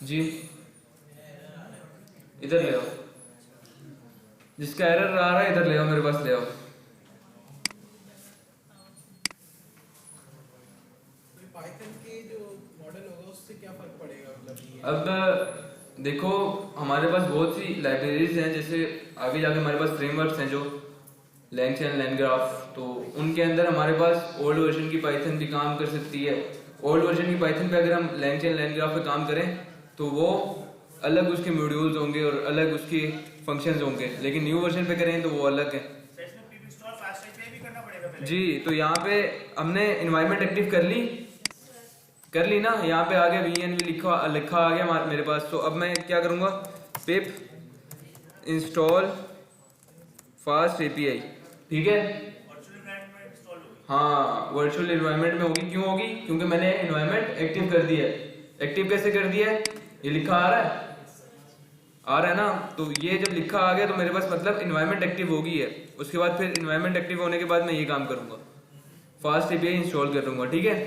जी इधर ले आओ, जिसका एरर आ रहा है इधर ले आओ, मेरे पास ले आओ। पाइथन के जो मॉडल होगा उससे क्या फर्क पड़ेगा, मतलब ये अब देखो, हमारे पास बहुत सी लाइब्रेरीज हैं, जैसे आगे जाके हमारे पास फ्रेमवर्क्स हैं जो LangChain, LangGraph, तो उनके अंदर हमारे पास ओल्ड वर्जन की पाइथन भी काम कर सकती है। ओल्ड वर्जन की पाइथन पे अगर हम LangChain, LangGraph पे काम करें तो वो अलग उसके मॉड्यूल्स होंगे और अलग उसके फंक्शंस होंगे, लेकिन न्यू वर्जन पे करें तो वो अलग है। तो इसमें pip install fast API भी करना पड़ेगा पहले? जी, तो यहाँ पे हमने इन्वायरमेंट एक्टिव कर ली ना, यहाँ पे आगे VENV लिखा आ गया मेरे पास। तो अब मैं क्या करूँगा, पिप इंस्टॉल फास्ट API, ठीक है। वर्चुअल एनवायरनमेंट में इंस्टॉल होगी? हाँ, वर्चुअल एनवायरनमेंट में होगी। क्यों होगी? क्योंकि मैंने एनवायरनमेंट एक्टिव कर दिया है। एक्टिव कैसे कर दिया है? ये लिखा आ रहा है ना, तो ये जब लिखा आ गया तो मेरे पास मतलब एनवायरनमेंट एक्टिव होगी है। उसके बाद फिर एनवायरनमेंट एक्टिव होने के बाद मैं ये काम करूंगा, फास्ट API इंस्टॉल कर दूंगा, ठीक है।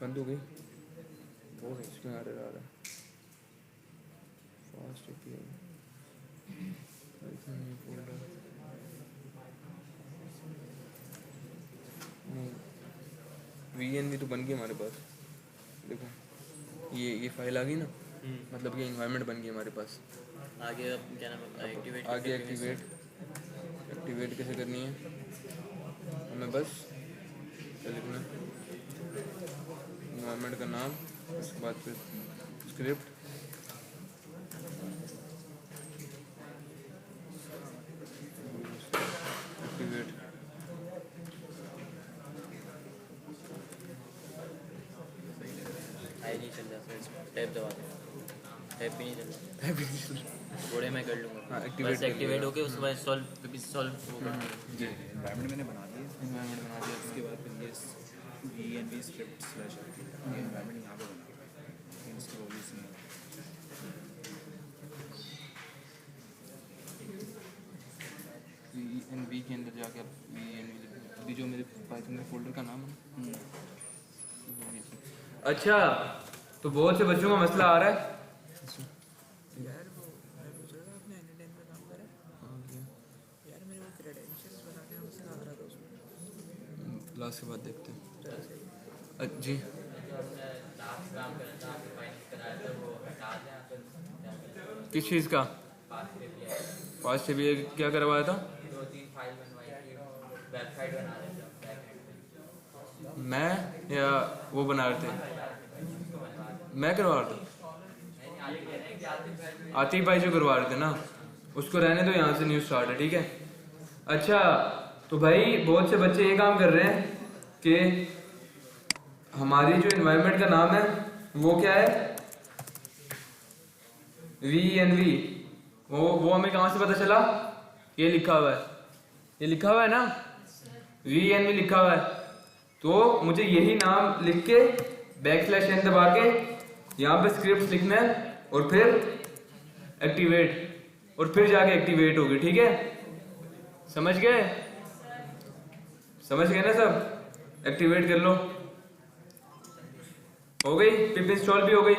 बंद हो गई, वो है इसमें एरर आ रहा है। फास्ट API VENV तो बन गई हमारे पास, देखो ये फाइल आ गई ना, मतलब ये एनवायरनमेंट बन गई हमारे पास। आगे अब क्या नाम है, एक्टिवेट आगे एक्टिवेट कैसे करनी है हमें, बस क्या लिखना है, एनवायरनमेंट का नाम, उसके बाद फिर स्क्रिप्ट, एक्टिवेट। आई नहीं चल रहा सर, टैब दबा दो, टैब भी नहीं चल रहा, घोड़े में कर लूँगा। हाँ, बस एक्टिवेट हो गया, उसके बाद इंस्टॉल होगा। जी, एनवायरनमेंट मैंने बना दिया, एनवायरनमेंट बना दिया। उसके बाद फिर ये VENV स्क्रिप्ट स्लैश ये एनवायरनमेंट यहाँ पे बना, इसकी वॉल्यूज नहीं VENV के अंदर जाके अब VENV अभी जो मेरे पाइथन के फोल्डर का नाम है। अच्छा, तो बहुत से बच्चों का मसला आ रहा है यार, वो मैं पूछ रहा था आपने N10 पे काम करा है? यार मेरे वो क्रेडेंशियल्स बना के हमसे लग रहा था उसमें। क्लास के बाद देखते हैं। जी किस चीज़ का? फास्ट API क्या करवाया था? 2-3 फाइल बनवाई थी, वेबसाइट बना रहे थे, मैं या वो बना रहे थे? मैं करवा रहा था, आतिफ भाई जो करवा रहे थे ना, उसको रहने दो, यहाँ से न्यू स्टार्ट है, ठीक है। अच्छा, तो भाई बहुत से बच्चे ये काम कर रहे हैं कि हमारी जो एनवायरनमेंट का नाम है वो क्या है, VENV। वो हमें कहाँ से पता चला? ये लिखा हुआ है, ये लिखा हुआ है ना, VENV लिखा हुआ है। तो मुझे यही नाम लिख के \n दबा के यहाँ पे स्क्रिप्ट लिखना है और फिर एक्टिवेट, और फिर जाके एक्टिवेट होगी, ठीक है। समझ गए ना सब? एक्टिवेट कर लो, हो गई, पिप इंस्टॉल भी हो गई।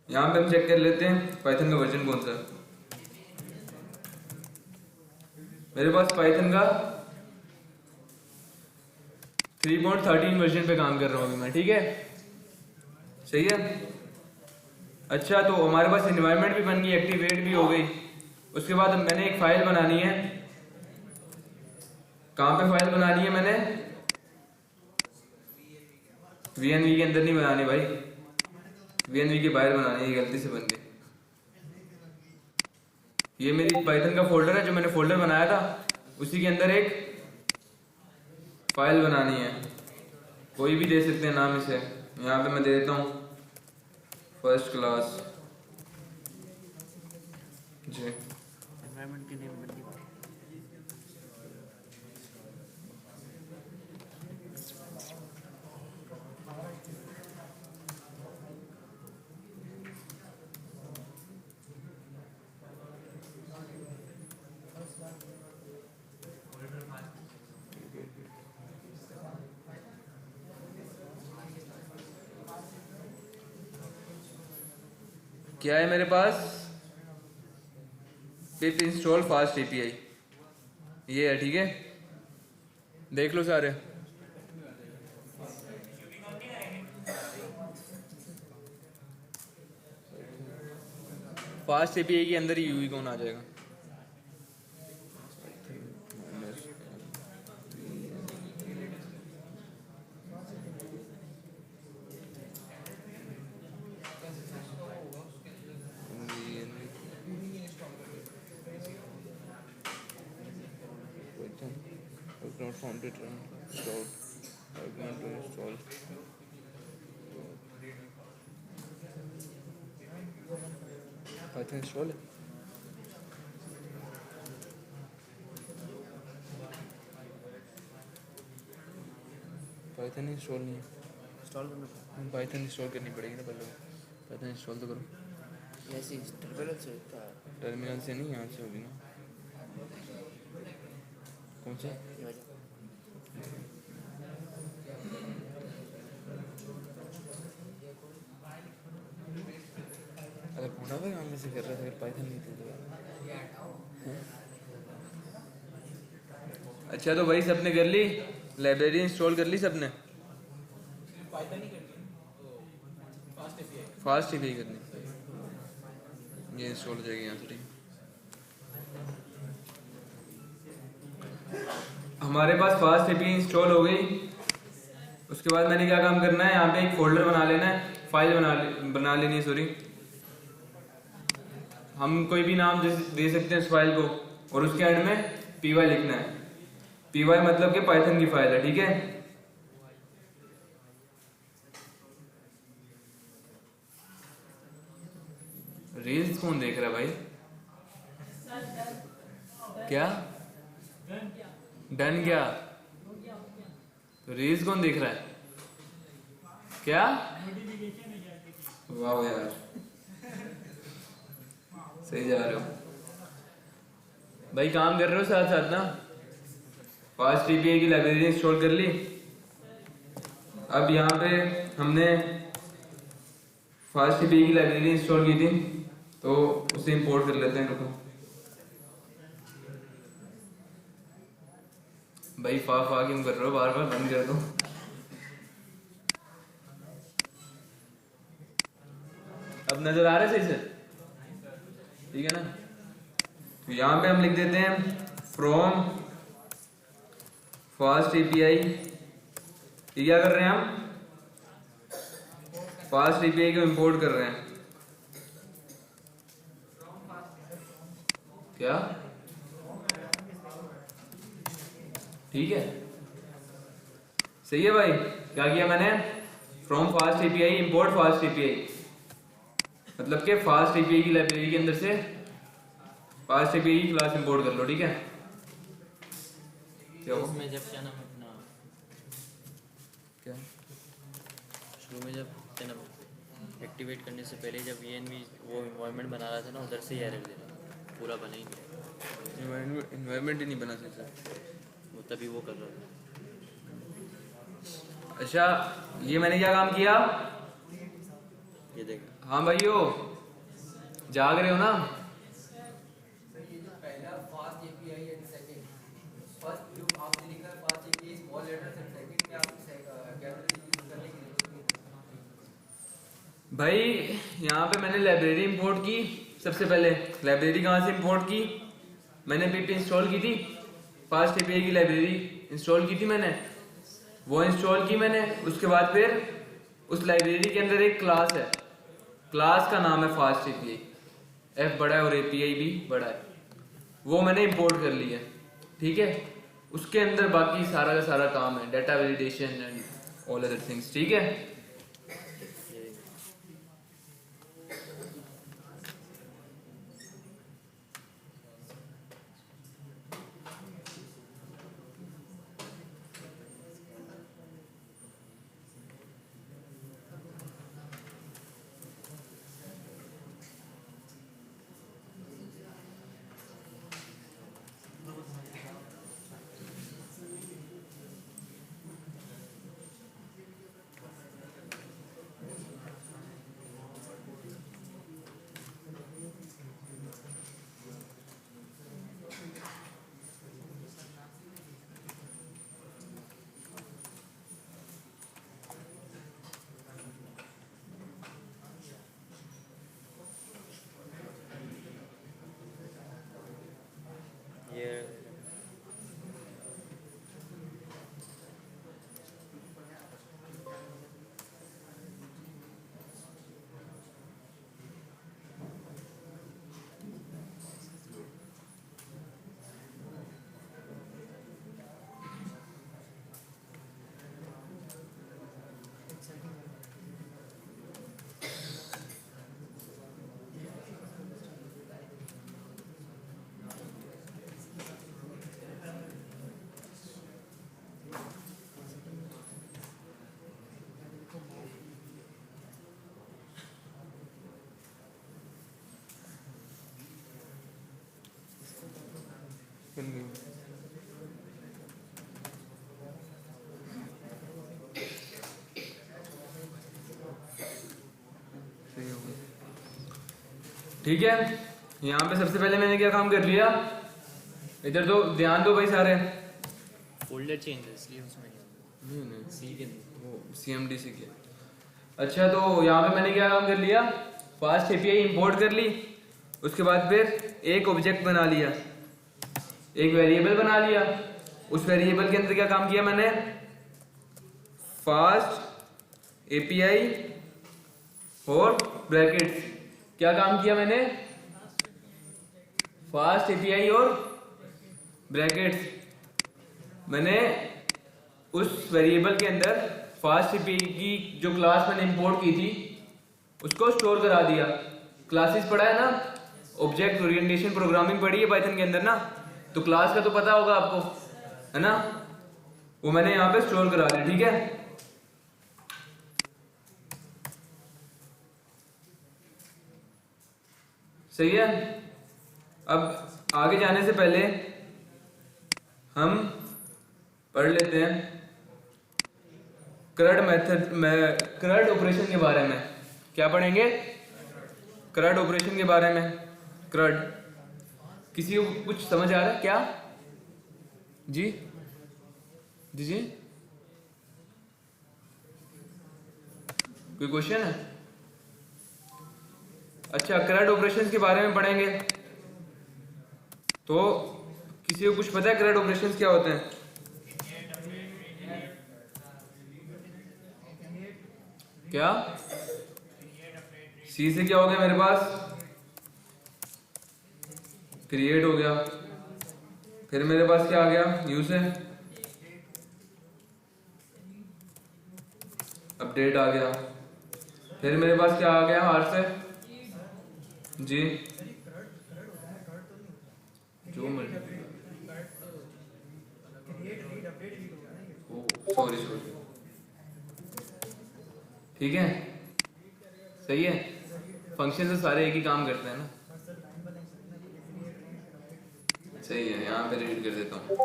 यहाँ पे हम चेक कर लेते हैं पाइथन का वर्जन कौन सा है। मेरे पास पाइथन का 3.13 वर्जन पे काम कर रहा हूँ अभी मैं, ठीक है, सही है। अच्छा, तो हमारे पास एनवायरनमेंट भी बन गई, एक्टिवेट भी हो गई। उसके बाद मैंने एक फाइल बनानी है। कहाँ पे फाइल बनानी है मैंने? VENV के अंदर नहीं बनानी भाई, VENV के बाहर बनानी है, ये गलती से बन गई। ये मेरी पाइथन का फोल्डर है, जो मैंने फोल्डर बनाया था उसी के अंदर एक फाइल बनानी है। कोई भी दे सकते हैं नाम इसे, यहाँ पे मैं दे देता हूँ फर्स्ट क्लास जी एनवायरनमेंट की नेम बननी पड़ेगी। क्या है मेरे पास? पिप इंस्टॉल फास्ट एपीआई, ये है, ठीक है, देख लो सारे। फास्ट एपीआई के अंदर ही यूवी कौन आ जाएगा। not found it and installed. I'm going to install. Python install है? Python इंस्टॉल नहीं है। इंस्टॉल करना Python इंस्टॉल करनी पड़ेगी ना पहले। Python इंस्टॉल तो करो। ऐसे टर्मिनल से होता है। टर्मिनल से नहीं, यहाँ से होगी ना। कौन सा? ये वाला। अगर पूरा भाई हम से कर रहे थे, अगर पाइथन नहीं थे तो अच्छा, तो वही सबने कर ली, लाइब्रेरी इंस्टॉल कर ली सबने। पाइथन ही करनी है, फास्ट एपीआई करनी, ये इंस्टॉल हो जाएगी यहाँ से, ठीक है। हमारे पास फास्ट एपीआई इंस्टॉल हो गई। उसके बाद मैंने क्या काम करना है, यहाँ पे एक फोल्डर बना लेना है, फाइल बना लेनी है, सॉरी। हम कोई भी नाम दे सकते हैं उस फाइल को, और उसके एंड में py लिखना है। py मतलब कि पाइथन की फाइल है, ठीक है। रील्स कौन देख रहा है भाई? क्या डन क्या? तो रील्स कौन देख रहा है? क्या? वाह यार, सही जा रहे हो भाई, काम कर रहे हो साथ साथ ना। फास्ट एपीआई की लाइब्रेरी इंस्टॉल कर ली। अब यहाँ पे हमने फास्ट एपीआई की लाइब्रेरी इंस्टॉल की थी, तो उसे इंपोर्ट कर लेते हैं। रुको भाई, फा क्यों कर रहे हो बार बार? बंद कर दो। अब नजर आ रहा है सही से, ठीक है ना। तो यहाँ पे हम लिख देते हैं फ्रॉम फास्ट एपीआई। ये क्या कर रहे हैं हम? फास्ट एपीआई को इंपोर्ट कर रहे हैं। क्या? ठीक है, सही है भाई। क्या किया मैंने? From fast API import fast API, मतलब कि फास्ट एपीआई की लाइब्रेरी के अंदर से फास्ट एपीआई की क्लास इंपोर्ट कर लो, ठीक है। क्या हुआ? इसमें जब क्या नाम अपना क्या? शुरू में जब क्या नाम एक्टिवेट करने से पहले जब ENV वो इन्वायरमेंट बना रहा था ना, उधर से ही एरर दे रहा, पूरा बना ही नहीं, इन्वायरमेंट ही नहीं बना सकता। वो तभी वो कर रहा था। अच्छा, ये मैंने क्या काम किया? ये देख, हाँ भाइयों, जाग रहे हो ना? पहला fast API and second, first जो आपने लिखा है fast API small letters and second में आप कैपिटल यूज करने की जरूरत नहीं। भाई यहाँ पे मैंने लाइब्रेरी इंपोर्ट की। सबसे पहले लाइब्रेरी कहाँ से इंपोर्ट की? मैंने पिप इंस्टॉल की थी, फास्ट एपीआई की लाइब्रेरी इंस्टॉल की थी मैंने, वो इंस्टॉल की मैंने। उसके बाद फिर उस लाइब्रेरी के अंदर एक क्लास है, क्लास का नाम है फास्ट एपीआई, एफ बड़ा है और एपीआई भी बड़ा है, वो मैंने इंपोर्ट कर लिया, ठीक है। उसके अंदर बाकी सारा का सारा काम है, data validation and all other things, ठीक है। बन गई। सही हो गया। ठीक है, यहाँ पे सबसे पहले मैंने क्या काम कर लिया, इधर तो ध्यान दो भाई सारे। फोल्डर चेंज है इसलिए उसमें नहीं सी के अंदर। वो CMDC के। अच्छा, तो यहाँ पे मैंने क्या काम कर लिया, फास्ट API इंपोर्ट कर ली, उसके बाद फिर एक ऑब्जेक्ट बना लिया, एक वेरिएबल बना लिया। उस वेरिएबल के अंदर क्या काम किया मैंने, फास्ट API और ब्रैकेट्स। क्या काम किया मैंने, फास्ट API और ब्रैकेट्स। मैंने उस वेरिएबल के अंदर फास्ट API की जो क्लास मैंने इंपोर्ट की थी उसको स्टोर करा दिया। क्लासेस पढ़ा है ना, ऑब्जेक्ट ओरिएंटेशन प्रोग्रामिंग पढ़ी है पाइथन के अंदर ना, तो क्लास का तो पता होगा आपको, है ना। वो मैंने यहाँ पे स्टोर करा दिया। ठीक है, सही है। अब आगे जाने से पहले हम पढ़ लेते हैं CRUD मेथड में, CRUD ऑपरेशन के बारे में। क्या पढ़ेंगे, CRUD ऑपरेशन के बारे में। CRUD किसी को कुछ समझ आ रहा है क्या? जी जी जी, कोई क्वेश्चन है? अच्छा, CRUD ऑपरेशंस के बारे में पढ़ेंगे। तो किसी को कुछ पता है CRUD ऑपरेशंस क्या होते हैं? क्या सी से क्या हो गया मेरे पास, क्रिएट हो गया। फिर मेरे पास क्या आ गया, यू से अपडेट आ गया। फिर मेरे पास क्या आ गया, आर से जी, जो मर्जी। सॉरी सॉरी, ठीक है, सही है। फंक्शन से सारे एक ही काम करते हैं ना, सही है। यहाँ पे रीड कर देता हूँ,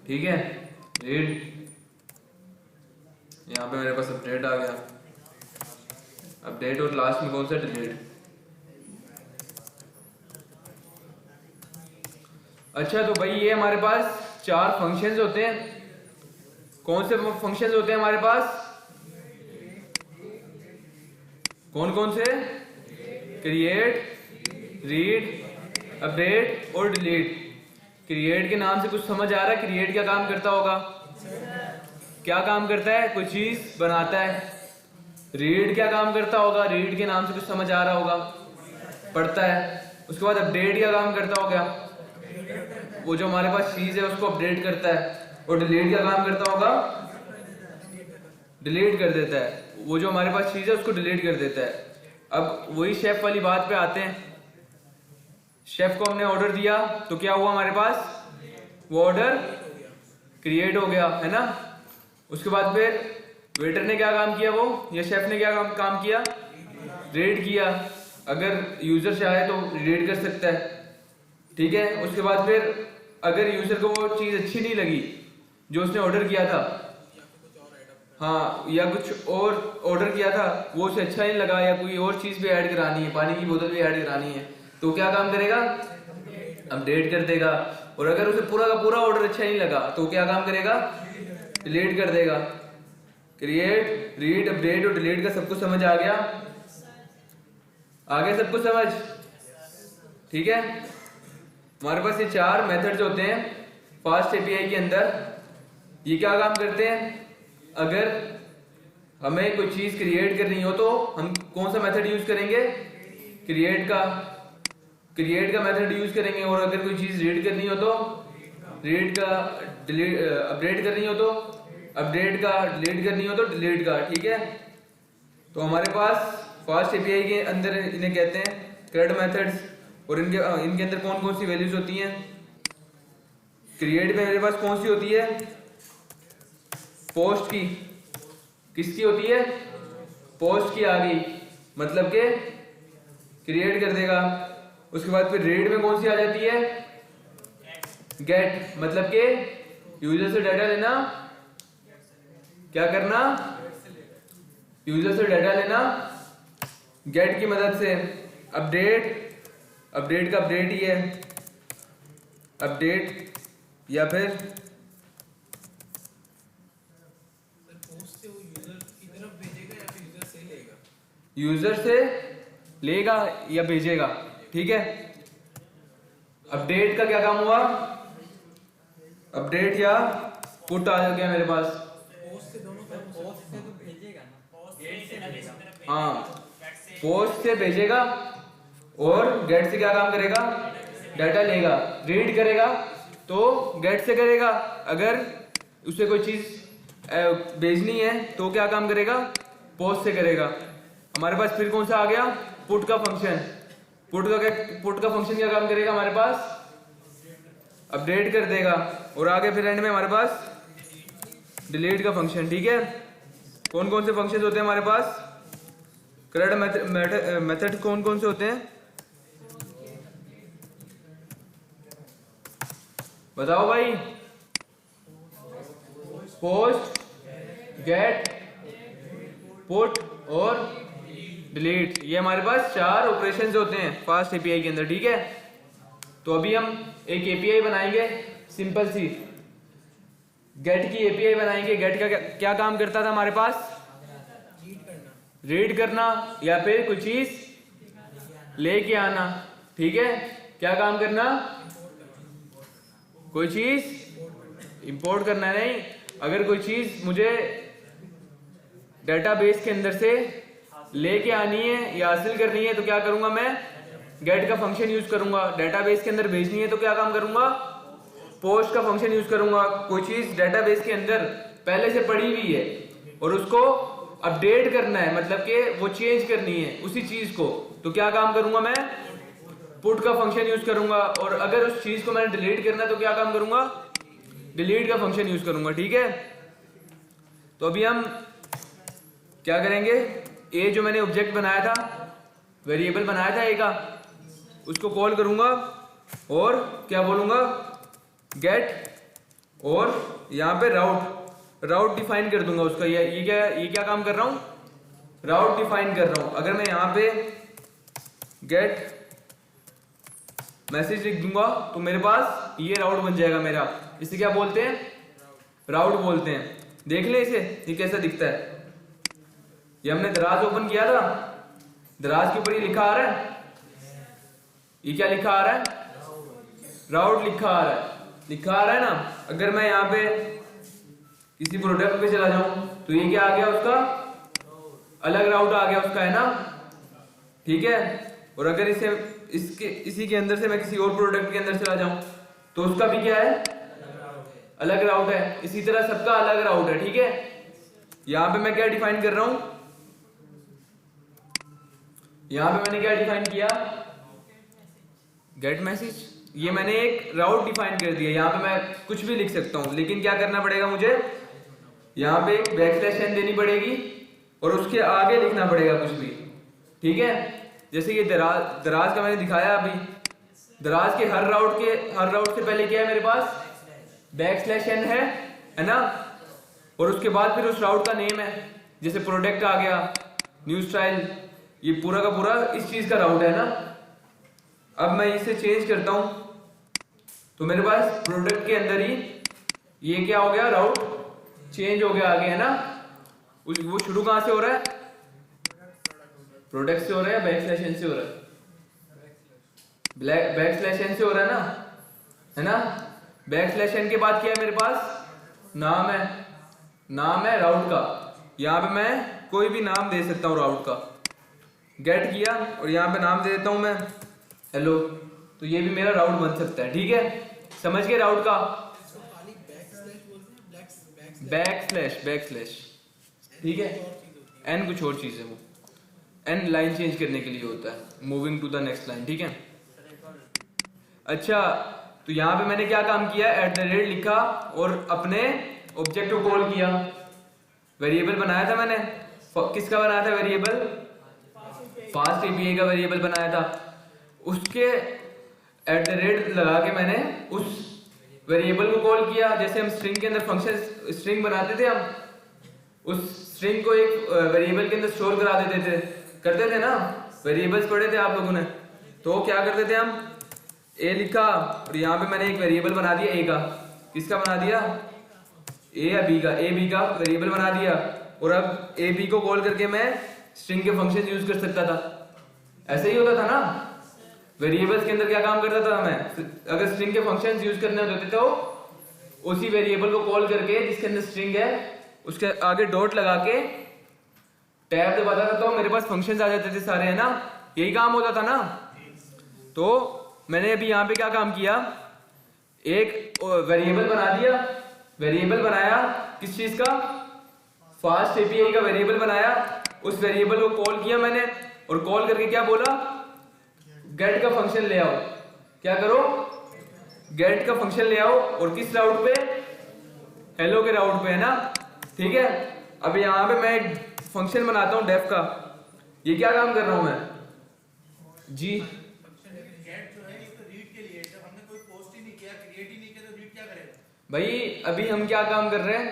ठीक है, रीड। यहाँ पे मेरे पास अपडेट आ गया, अपडेट और लास्ट में कौन सा, डिलीट। अच्छा, तो भाई ये हमारे पास 4 फंक्शंस होते हैं। कौन से फंक्शंस होते हैं हमारे पास, कौन कौन से, क्रिएट, रीड, अपडेट और डिलीट। क्रिएट के नाम से कुछ समझ आ रहा है, क्रिएट क्या काम करता होगा, क्या काम करता है, कोई चीज बनाता है। रीड क्या काम करता होगा, रीड के नाम से कुछ समझ आ रहा होगा, पढ़ता है। उसके बाद अपडेट क्या काम करता होगा, वो जो हमारे पास चीज है उसको अपडेट करता है। और डिलीट क्या काम करता होगा, डिलीट कर देता है। वो जो हमारे पास चीज है उसको डिलीट कर देता है। अब वही शेफ वाली बात पे आते हैं। शेफ को हमने ऑर्डर दिया तो क्या हुआ हमारे पास, वो ऑर्डर क्रिएट हो गया, है ना। उसके बाद फिर वेटर ने क्या काम किया, वो या शेफ ने क्या काम किया, रीड किया। अगर यूजर चाहे तो रीड कर सकता है, ठीक है। उसके बाद फिर अगर यूजर को वो चीज अच्छी नहीं लगी जो उसने ऑर्डर किया था, हाँ, या कुछ और ऑर्डर किया था वो उसे अच्छा नहीं लगा, या कोई और चीज भी ऐड करानी है, पानी की बोतल भी ऐड करानी है, तो क्या काम करेगा, अपडेट कर देगा। और अगर उसे पूरा का पूरा ऑर्डर अच्छा नहीं लगा तो क्या काम करेगा, डिलीट कर देगा। क्रिएट, रीड, अपडेट और डिलीट का सबको समझ आ गया, आगे सबको समझ, ठीक है। हमारे पास ये 4 मेथड्स होते हैं फास्ट एपीआई के अंदर। ये क्या काम करते हैं, अगर हमें कोई चीज क्रिएट करनी हो तो हम कौन सा मेथड यूज करेंगे, क्रिएट का मेथड यूज करेंगे। और अगर कोई चीज रीड करनी हो तो रीड का, अपडेट करनी हो तो अपडेट का, डिलीट करनी हो तो डिलीट का, ठीक है। तो हमारे पास फास्ट एपीआई के अंदर इन्हें कहते हैं CRUD मेथड्स। और इनके अंदर कौन कौन सी वैल्यूज होती हैं, क्रिएट में मेरे पास कौन सी होती है, पोस्ट की, किसकी होती है, पोस्ट की आ गई, मतलब के क्रिएट कर देगा। उसके बाद फिर रीड में कौन सी आ जाती है, गेट, मतलब कि यूजर से डाटा लेना, क्या करना, यूजर से डाटा लेना गेट की मदद से। अपडेट का अपडेट ही है, अपडेट, या फिर यूजर से लेगा या भेजेगा, ठीक है। अपडेट का क्या काम हुआ, अपडेट या पुट आ गया मेरे पास, हाँ पोस्ट से भेजेगा और गेट से क्या काम करेगा, डाटा लेगा। रीड करेगा तो गेट से करेगा, अगर उसे कोई चीज भेजनी है तो क्या काम करेगा, पोस्ट से करेगा। हमारे पास फिर कौन सा आ गया, पुट का फंक्शन। पुट का फंक्शन क्या काम करेगा हमारे पास, अपडेट कर देगा। और आगे फिर एंड में हमारे पास डिलीट का फंक्शन, ठीक है। कौन कौन से फंक्शन होते हैं हमारे पास, करंट मेथड कौन कौन से होते हैं, बताओ भाई। पोस्ट, गेट, पुट और डिलीट, ये हमारे पास 4 ऑपरेशंस होते हैं फास्ट एपीआई के अंदर, ठीक है। तो अभी हम एक एपीआई बनाएंगे सिंपल सी, गेट की एपीआई बनाएंगे। गेट का क्या काम करता था हमारे पास, रीड करना या फिर कोई चीज लेके आना, ठीक है। क्या काम करना, कोई चीज इंपोर्ट करना, नहीं। अगर कोई चीज मुझे डेटाबेस के अंदर से लेके आनी है या हासिल करनी है तो क्या करूंगा, मैं गेट का फंक्शन यूज करूंगा। डेटाबेस के अंदर भेजनी है तो क्या काम करूंगा, पोस्ट का फंक्शन यूज करूंगा। कोई चीज डेटाबेस के अंदर पहले से पड़ी हुई है और उसको अपडेट करना है, मतलब कि वो चेंज करनी है उसी चीज को, तो क्या काम करूंगा, मैं पुट का फंक्शन यूज करूंगा। और अगर उस चीज को मैंने डिलीट करना है तो क्या काम करूंगा, डिलीट का फंक्शन यूज करूंगा, ठीक है। तो अभी हम क्या करेंगे, ए जो मैंने ऑब्जेक्ट बनाया था, वेरिएबल बनाया था ए का, उसको कॉल करूंगा और क्या बोलूंगा, गेट, और यहां पे राउट डिफाइन कर दूंगा उसका। ये क्या काम कर रहा हूं, राउट डिफाइन कर रहा हूं। अगर मैं यहां पे गेट मैसेज लिख दूंगा तो मेरे पास ये राउट बन जाएगा मेरा। इसे क्या बोलते हैं, राउट बोलते हैं। देख ले इसे, ये कैसा दिखता है। ये हमने दराज ओपन किया था, दराज के ऊपर ये लिखा आ रहा है, ये क्या लिखा आ रहा है, राउट लिखा आ रहा है ना। अगर मैं यहाँ पे किसी प्रोडक्ट पे चला जाऊं तो ये क्या आ गया, उसका अलग राउट आ गया उसका, है ना, ठीक है। और अगर इसी के अंदर से मैं किसी और प्रोडक्ट के अंदर चला जाऊं तो उसका भी क्या है, अलग राउट है। इसी तरह सबका अलग राउट है, ठीक है। यहां पे मैं क्या डिफाइन कर रहा हूं, यहां पे मैंने क्या डिफाइन किया, गेट मैसेज। ये मैंने एक राउट डिफाइन कर दिया। यहां पे मैं कुछ भी लिख सकता हूं, लेकिन क्या करना पड़ेगा मुझे, यहां पे एक बैकस्लैश एन देनी पड़ेगी और उसके आगे लिखना पड़ेगा कुछ भी, ठीक है। जैसे ये दराज का मैंने दिखाया अभी, दराज के हर राउट से पहले क्या है मेरे पास, बैकस्लैश एन है ना। और उसके बाद फिर उस राउट का नेम है, जैसे प्रोडक्ट आ गया, न्यू स्टाइल, ये पूरा का पूरा इस चीज का राउट है ना। अब मैं इसे चेंज करता हूं तो मेरे पास प्रोडक्ट के अंदर ही ये क्या हो गया, राउट चेंज हो गया आगे, है ना। वो शुरू कहां से हो रहा है, प्रोडक्ट से हो रहा है, बैकस्लैश एन से हो रहा है, बैकस्लैश एन से हो रहा है ना। बैकस्लैश एन के बाद क्या है मेरे पास, नाम है राउट का। यहां पे मैं कोई भी नाम दे सकता हूं राउट का। गेट किया और यहां पे नाम दे देता हूं मैं हेलो, तो ये भी मेरा राउट बन सकता है, ठीक है। समझ गए राउट का, बैकस्लैश, ठीक है। एन कुछ और चीज है, वो एन लाइन चेंज करने के लिए होता है, moving to the next line, ठीक है। अच्छा, तो यहां पे मैंने क्या काम किया, @ लिखा और अपने ऑब्जेक्ट को कॉल किया। वेरिएबल बनाया था मैंने, किसका बनाया था वेरिएबल, फास्ट एपीआई का वेरिएबल बनाया था। उसके @ लगा के मैंने उस वेरिएबल को कॉल किया। जैसे हम स्ट्रिंग के अंदर फंक्शन स्ट्रिंग बनाते थे, हम उस स्ट्रिंग को एक वेरिएबल के अंदर स्टोर करा देते थे, करते थे ना, वेरिएबल्स पढ़े थे आप लोगों ने। तो क्या करते थे हम, ए लिखा और यहाँ पे मैंने एक वेरिएबल बना दिया ए का। किसका बना दिया, ए या बी का, ए बी का वेरिएबल बना दिया। और अब ए बी को कॉल करके मैं स्ट्रिंग के फंक्शन यूज कर सकता था। ऐसे ही होता था ना, वेरिएबल्स के अंदर क्या काम करता था मैं, अगर स्ट्रिंग के फंक्शंस यूज करने होते थे तो उसी वेरिएबल को कॉल करके जिसके अंदर स्ट्रिंग है उसके आगे डॉट लगा के टैब दबाता था तो मेरे पास फंक्शंस आ जाते थे सारे, है ना, यही काम होता था ना। तो मैंने अभी यहाँ पे क्या काम किया, एक वेरिएबल बना दिया, वेरिएबल बनाया किस चीज का, फास्ट एपीआई का वेरिएबल बनाया। उस वेरिएबल को कॉल किया मैंने और कॉल करके क्या बोला, गेट का फंक्शन ले आओ। क्या करो, गेट का फंक्शन ले आओ और किस राउट पे, हेलो के राउट पे, है ना, ठीक है। अब यहाँ पे मैं एक फंक्शन बनाता हूँ डेफ का। ये क्या काम कर रहा हूं मैं जी, भाई अभी हम क्या काम कर रहे हैं,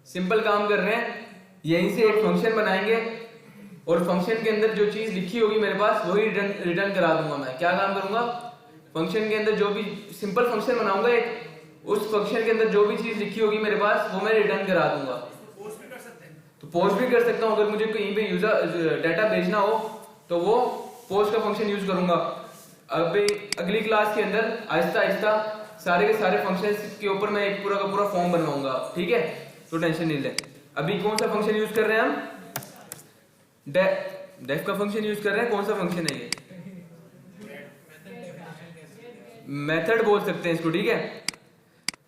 सिंपल काम कर रहे हैं। यहीं से एक फंक्शन बनाएंगे और फंक्शन के अंदर जो चीज लिखी होगी मेरे पास वही रिटर्न करा दूंगा। मैं क्या काम करूंगा, फंक्शन के अंदर जो भी सिंपल फंक्शन बनाऊंगा एक, उस फंक्शन के अंदर जो भी चीज लिखी होगी मेरे पास वो मैं रिटर्न करा दूंगा। तो पोस्ट भी कर सकता हूँ, अगर मुझे कहीं पे यूजर डाटा भेजना हो तो वो पोस्ट का फंक्शन यूज करूंगा। अभी अगली क्लास के अंदर आहिस्ता आहिस्ता सारे के सारे फंक्शंस के ऊपर मैं एक पूरा का पूरा फॉर्म बनवाऊंगा, ठीक है, तो टेंशन नहीं ले। अभी कौन सा फंक्शन यूज कर रहे हैं हम, डेफ का फंक्शन यूज कर रहे हैं। कौन सा फंक्शन है ये, मेथड बोल सकते हैं इसको, ठीक है।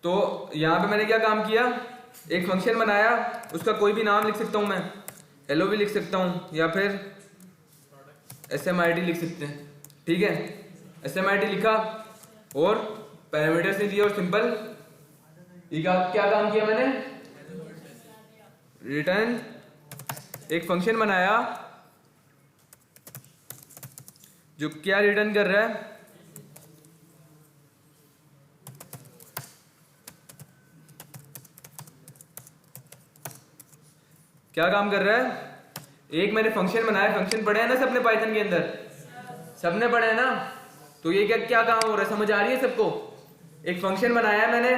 तो यहाँ पे मैंने क्या काम किया, एक फंक्शन बनाया, उसका कोई भी नाम लिख सकता हूं मैं, हेलो भी लिख सकता हूं या फिर SMIT लिख सकते हैं, ठीक है। SMIT लिखा और पैरामीटर्स नहीं दिए और सिंपल ये क्या काम किया मैंने, रिटर्न एक फंक्शन बनाया जो क्या रिटर्न कर रहा है, क्या काम कर रहा है, एक मैंने फंक्शन बनाया। फंक्शन पढ़े हैं ना सबने पाइथन के अंदर, सबने पढ़े हैं ना। तो ये क्या क्या काम हो रहा है, समझ आ रही है सबको। एक फंक्शन बनाया मैंने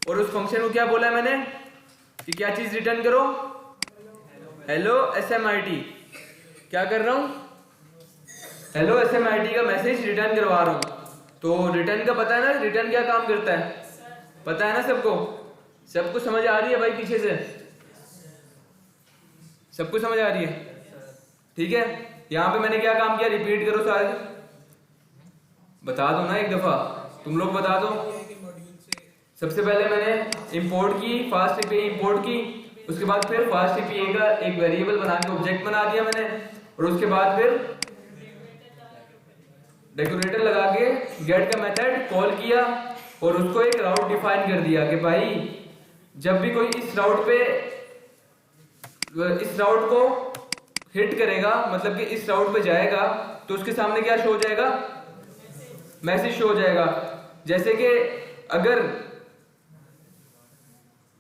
और उस फंक्शन को क्या बोला है मैंने कि क्या चीज रिटर्न करो, हेलो SMIT। क्या कर रहा हूं, हेलो SMIT का मैसेज रिटर्न करवा रहा हूं। तो रिटर्न का पता है ना, रिटर्न क्या काम करता है, पता है ना सबको, सबको समझ आ रही है भाई, पीछे से सबको समझ आ रही है, ठीक है। यहां पे मैंने क्या काम किया, रिपीट करो सारे, बता दो ना एक दफा, तुम लोग बता दो। सबसे पहले मैंने इंपोर्ट की, फास्ट एपीआई इंपोर्ट की, उसके बाद फिर फास्ट एपीआई का एक वेरिएबल बना के ऑब्जेक्ट बना दिया मैंने, और उसके बाद फिर डेकोरेटर लगा के गेट का मेथड कॉल किया और उसको एक राउट डिफाइन कर दिया कि भाई जब भी कोई इस राउट को हिट करेगा, मतलब कि इस राउट पे जाएगा, तो उसके सामने क्या शो हो जाएगा, मैसेज शो हो जाएगा। जैसे कि अगर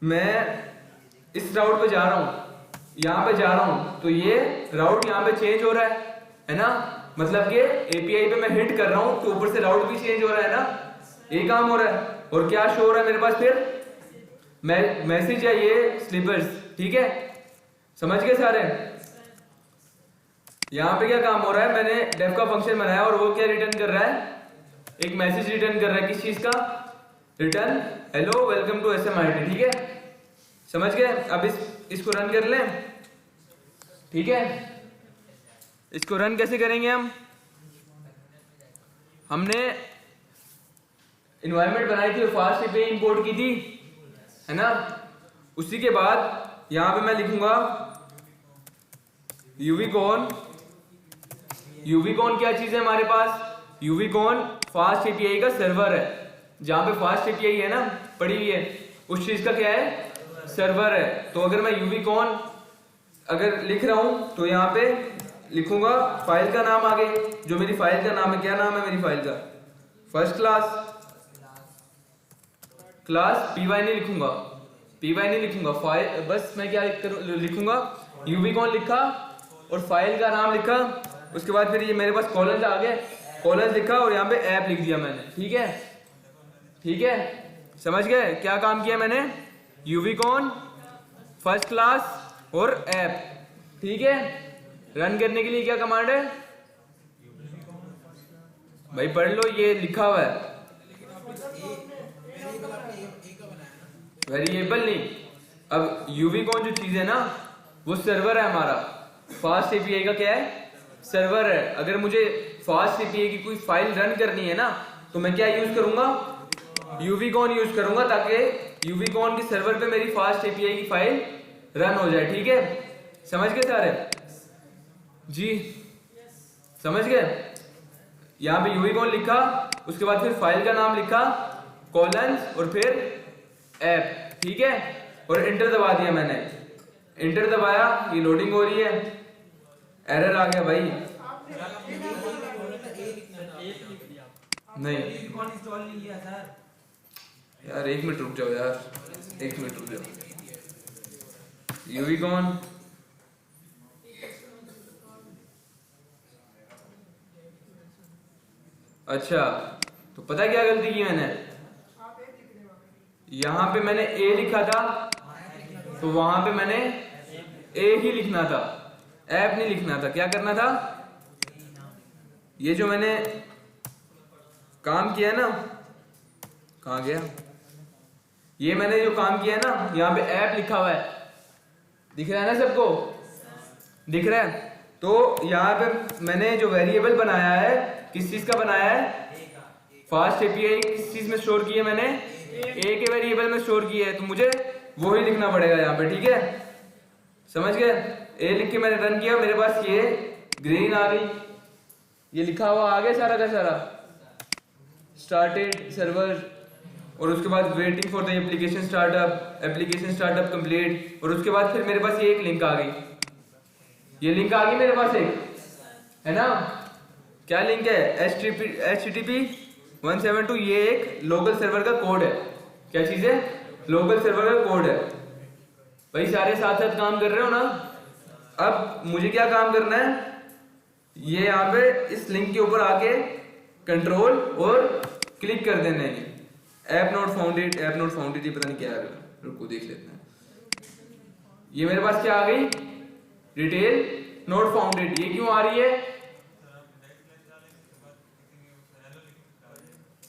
मैं इस राउट पे जा रहा हूं, यहां पे जा रहा हूं, तो ये राउट यहां पे चेंज हो रहा है ना, मतलब कि एपीआई पे मैं हिट कर रहा हूं तो ऊपर से राउट भी चेंज हो रहा है ना, ये काम हो रहा है। और क्या शो हो रहा है मेरे पास, फिर मैसेज है ये स्लीपर्स, ठीक है, समझ गए सारे। यहां पे क्या काम हो रहा है, मैंने डेफ का फंक्शन बनाया और वो क्या रिटर्न कर रहा है, एक मैसेज रिटर्न कर रहा है, किस चीज का, return hello welcome to SMIT, ठीक है, समझ गए। अब इसको रन कर लें, ठीक है। इसको रन कैसे करेंगे हमने इन्वायरमेंट बनाई थी और फास्ट एपीआई इंपोर्ट की थी, है ना। उसी के बाद यहां पे मैं लिखूंगा यूवीकॉन। यूवीकॉन क्या चीज है हमारे पास, यूवीकॉन फास्ट एपीआई का सर्वर है, जहां पे फास्ट एपीआई है ना पड़ी हुई है, उस चीज का क्या है, सर्वर है। तो अगर मैं यूवीकॉन अगर लिख रहा हूं तो यहाँ पे लिखूंगा फाइल का नाम आगे, जो मेरी फाइल का नाम है, क्या नाम है मेरी फाइल का, फर्स्ट क्लास py नहीं लिखूंगा, py नहीं लिखूंगा, फाइल बस मैं क्या लिखूंगा, uvcon लिखा और फाइल का नाम लिखा, उसके बाद फिर ये मेरे पास कॉलम्स आ गए, कॉलम्स लिखा और यहाँ पे ऐप लिख दिया मैंने। ठीक है, ठीक है, समझ गए क्या काम किया मैंने, uvcon, फर्स्ट क्लास और ऐप। ठीक है, रन करने के लिए क्या कमांड है भाई, पढ़ लो, ये लिखा हुआ है, वेरिएबल नहीं। अब uvcon जो चीज है ना, वो सर्वर है हमारा, फास्ट एपीआई का क्या है, सर्वर है। अगर मुझे फास्ट एपीआई की कोई फाइल रन करनी है ना, तो मैं क्या यूज करूंगा, uvcon यूज करूंगा, ताकि uvcon के सर्वर पे मेरी फास्ट एपीआई की फाइल रन हो जाए। ठीक है, समझ गए सारे जी, समझ गए। यहाँ पे uvcon लिखा, उसके बाद फिर फाइल का नाम लिखा, कॉलन्स और फिर ऐप। ठीक है, और एंटर दबा दिया मैंने, एंटर दबाया, ये लोडिंग हो रही है, एरर आ गया भाई, नहीं इंस्टॉल नहीं किया सर यार, 1 मिनट रुक जाओ यार, 1 मिनट रुक जाओ। uvcon अच्छा, तो पता क्या गलती की मैंने, यहाँ पे मैंने ए लिखा था, तो वहां पे मैंने ए ही लिखना था, ऐप नहीं लिखना था। क्या करना था, ये जो मैंने काम किया ना, कहाँ गया, ये मैंने जो काम किया ना, यहाँ पे ऐप लिखा हुआ है, दिख रहा है ना सबको, दिख रहा है। तो यहाँ पे मैंने जो वेरिएबल बनाया है, किस चीज का बनाया है, फास्ट एपीआई किस चीज में स्टोर किया मैंने, ए के वेरिएबल में स्टोर किया है, तो मुझे वो ही लिखना पड़ेगा यहाँ पे। ठीक है, समझ गए, ए लिख के मैंने रन किया, मेरे पास ये ग्रीन आ गई, ये लिखा हुआ आ गया सारा का सारा, स्टार्टेड सर्वर, और उसके बाद waiting for the application startup complete, और उसके बाद फिर मेरे पास ये एक लिंक आ गई, ये लिंक आ गई मेरे पास एक, है ना, क्या लिंक है, HTTP 172, ये एक लोकल सर्वर का कोड है। क्या चीज है, लोकल सर्वर का कोड है भाई, सारे साथ साथ काम कर रहे हो ना। अब मुझे क्या काम करना है, ये यहाँ पे इस लिंक के ऊपर आके कंट्रोल और क्लिक कर देना है, ऐप नॉट फाउंडेड, ये पता नहीं क्या है, रुको देख लेते हैं। ये मेरे पास क्या आ गई, डिटेल नॉट फाउंडेड, ये क्यों आ रही है,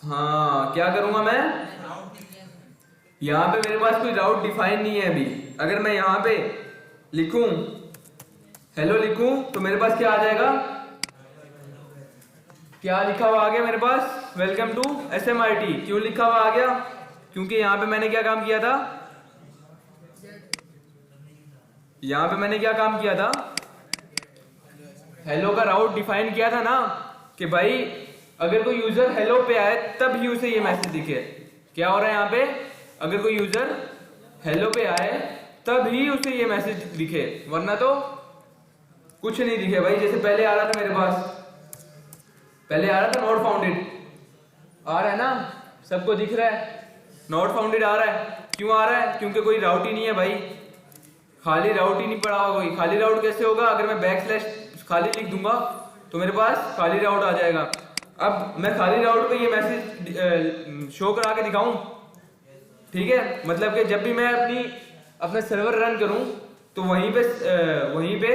हाँ क्या करूंगा मैं, यहाँ पे मेरे पास कोई राउट डिफाइन नहीं है अभी। अगर मैं यहाँ पे लिखूं हेलो लिखूं, तो मेरे पास क्या आ जाएगा, क्या लिखा हुआ आ गया मेरे पास, वेलकम टू SMRT। क्यों लिखा हुआ आ गया, क्योंकि यहाँ पे मैंने क्या काम किया था, यहाँ पे मैंने क्या काम किया था, हेलो का राउट डिफाइन किया था ना, कि भाई अगर कोई यूजर हेलो पे आए तब ही उसे ये मैसेज दिखे। क्या हो रहा है यहाँ पे, अगर कोई यूजर हेलो पे आए तब ही उसे ये मैसेज दिखे, वरना तो कुछ नहीं दिखे भाई। जैसे पहले आ रहा था मेरे पास, पहले आ रहा था नॉट फाउंडेड, आ रहा है ना, सबको दिख रहा है नॉट फाउंडेड आ रहा है। क्यों आ रहा है, क्योंकि कोई राउट ही नहीं है भाई, खाली राउट ही नहीं पड़ा हुआ कोई। खाली राउट कैसे होगा, अगर मैं बैकस्लैश खाली लिख दूंगा तो मेरे पास खाली राउट आ जाएगा। अब मैं खाली राउट पे ये मैसेज शो करा के दिखाऊं, ठीक है, मतलब कि जब भी मैं अपना सर्वर रन करूं तो वहीं पे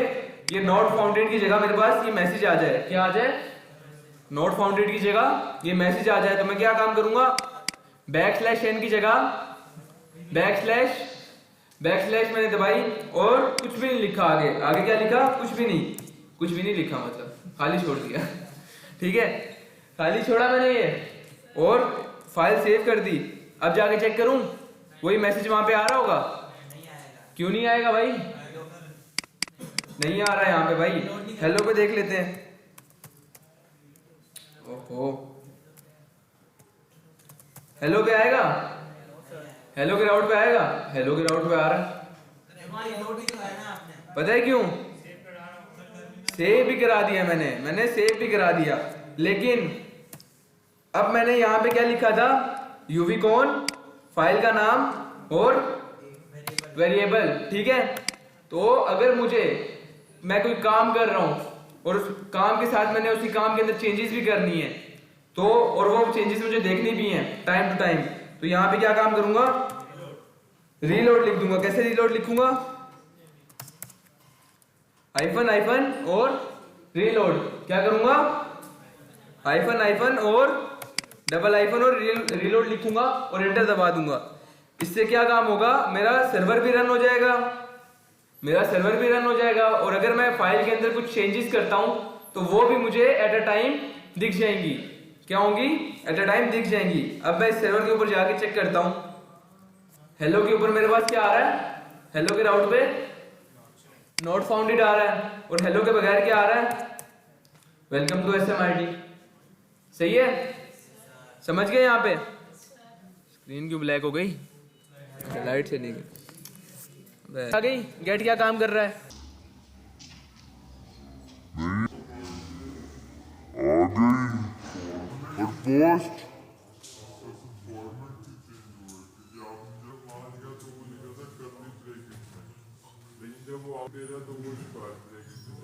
ये नॉट फाउंडेड की जगह मेरे पास ये मैसेज आ जाए। क्या आ जाए, नॉट फाउंडेड की जगह ये मैसेज आ जाए। तो मैं क्या काम करूंगा, बैकस्लैश n की जगह बैकस्लैश मैंने दबाई और कुछ भी नहीं लिखा, आगे क्या लिखा, कुछ भी नहीं लिखा, मतलब खाली छोड़ दिया। ठीक है, खाली छोड़ा मैंने ये और फाइल सेव कर दी। अब जाके चेक करूं वही मैसेज वहां पे आ रहा होगा, क्यों नहीं आएगा भाई, नहीं आ रहा है यहाँ पे भाई। हेलो पे देख लेते हैं, ओहो हेलो पे आएगा, हेलो के राउट पे आएगा, हेलो के राउट पे आ रहा है। पता है क्यों, सेव भी करा दिया मैंने सेव भी करा दिया, लेकिन अब मैंने यहाँ पे क्या लिखा था, यूविकॉन, फाइल का नाम और वेरिएबल, ठीक है। तो अगर मैं कोई काम कर रहा हूं और उस काम के साथ मैंने उसी काम के अंदर चेंजेस भी करनी है, तो और वो चेंजेस मुझे देखनी भी हैं टाइम टू टाइम, तो यहाँ पे क्या काम करूंगा, रीलोड लिख दूंगा। कैसे रीलोड लिखूंगा, हाइफन और रीलोड, क्या करूंगा, हाइफन और डबल हाइफन और रीलोड लिखूंगा और एंटर दबा दूंगा। इससे क्या काम होगा, मेरा सर्वर भी रन हो जाएगा और अगर मैं फाइल के अंदर कुछ चेंजेस करता हूं तो वो भी मुझे एट अ टाइम दिख जाएंगी। क्या होंगी, एट अ टाइम दिख जाएंगी। अब मैं इस सर्वर के ऊपर जाके चेक करता हूं, हेलो के ऊपर मेरे पास क्या आ रहा है, हेलो के राउट पे नॉट फाउंडेड आ रहा है और हेलो के बगैर क्या आ रहा है, वेलकम टू SMRT। सही है, समझ गए। यहाँ पे स्क्रीन क्यों ब्लैक हो गई, लाइट चली गई, आ गई। गेट क्या काम कर रहा है, आ गई। और पोस्ट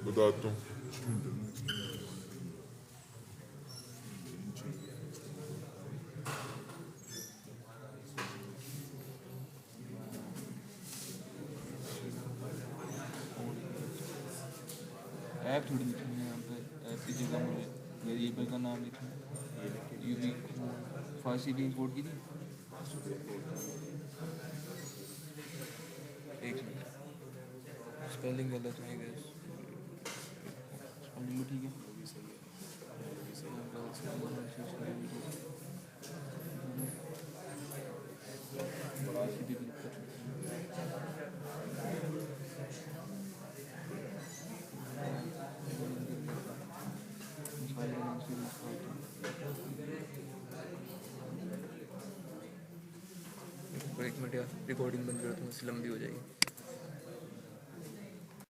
बताता हूँ। ऐप थोड़ी लिखनी है यहाँ पे, ऐप की जगह मुझे वेरिएबल का नाम लिखना है, यूवी फारसी भी इंपोर्ट की थी। एक मिनट, स्पेलिंग गलत है, स्पेलिंग ठीक है। एक मिनट यार, रिकॉर्डिंग बंद करो तो मुझसे लंबी हो जाएगी।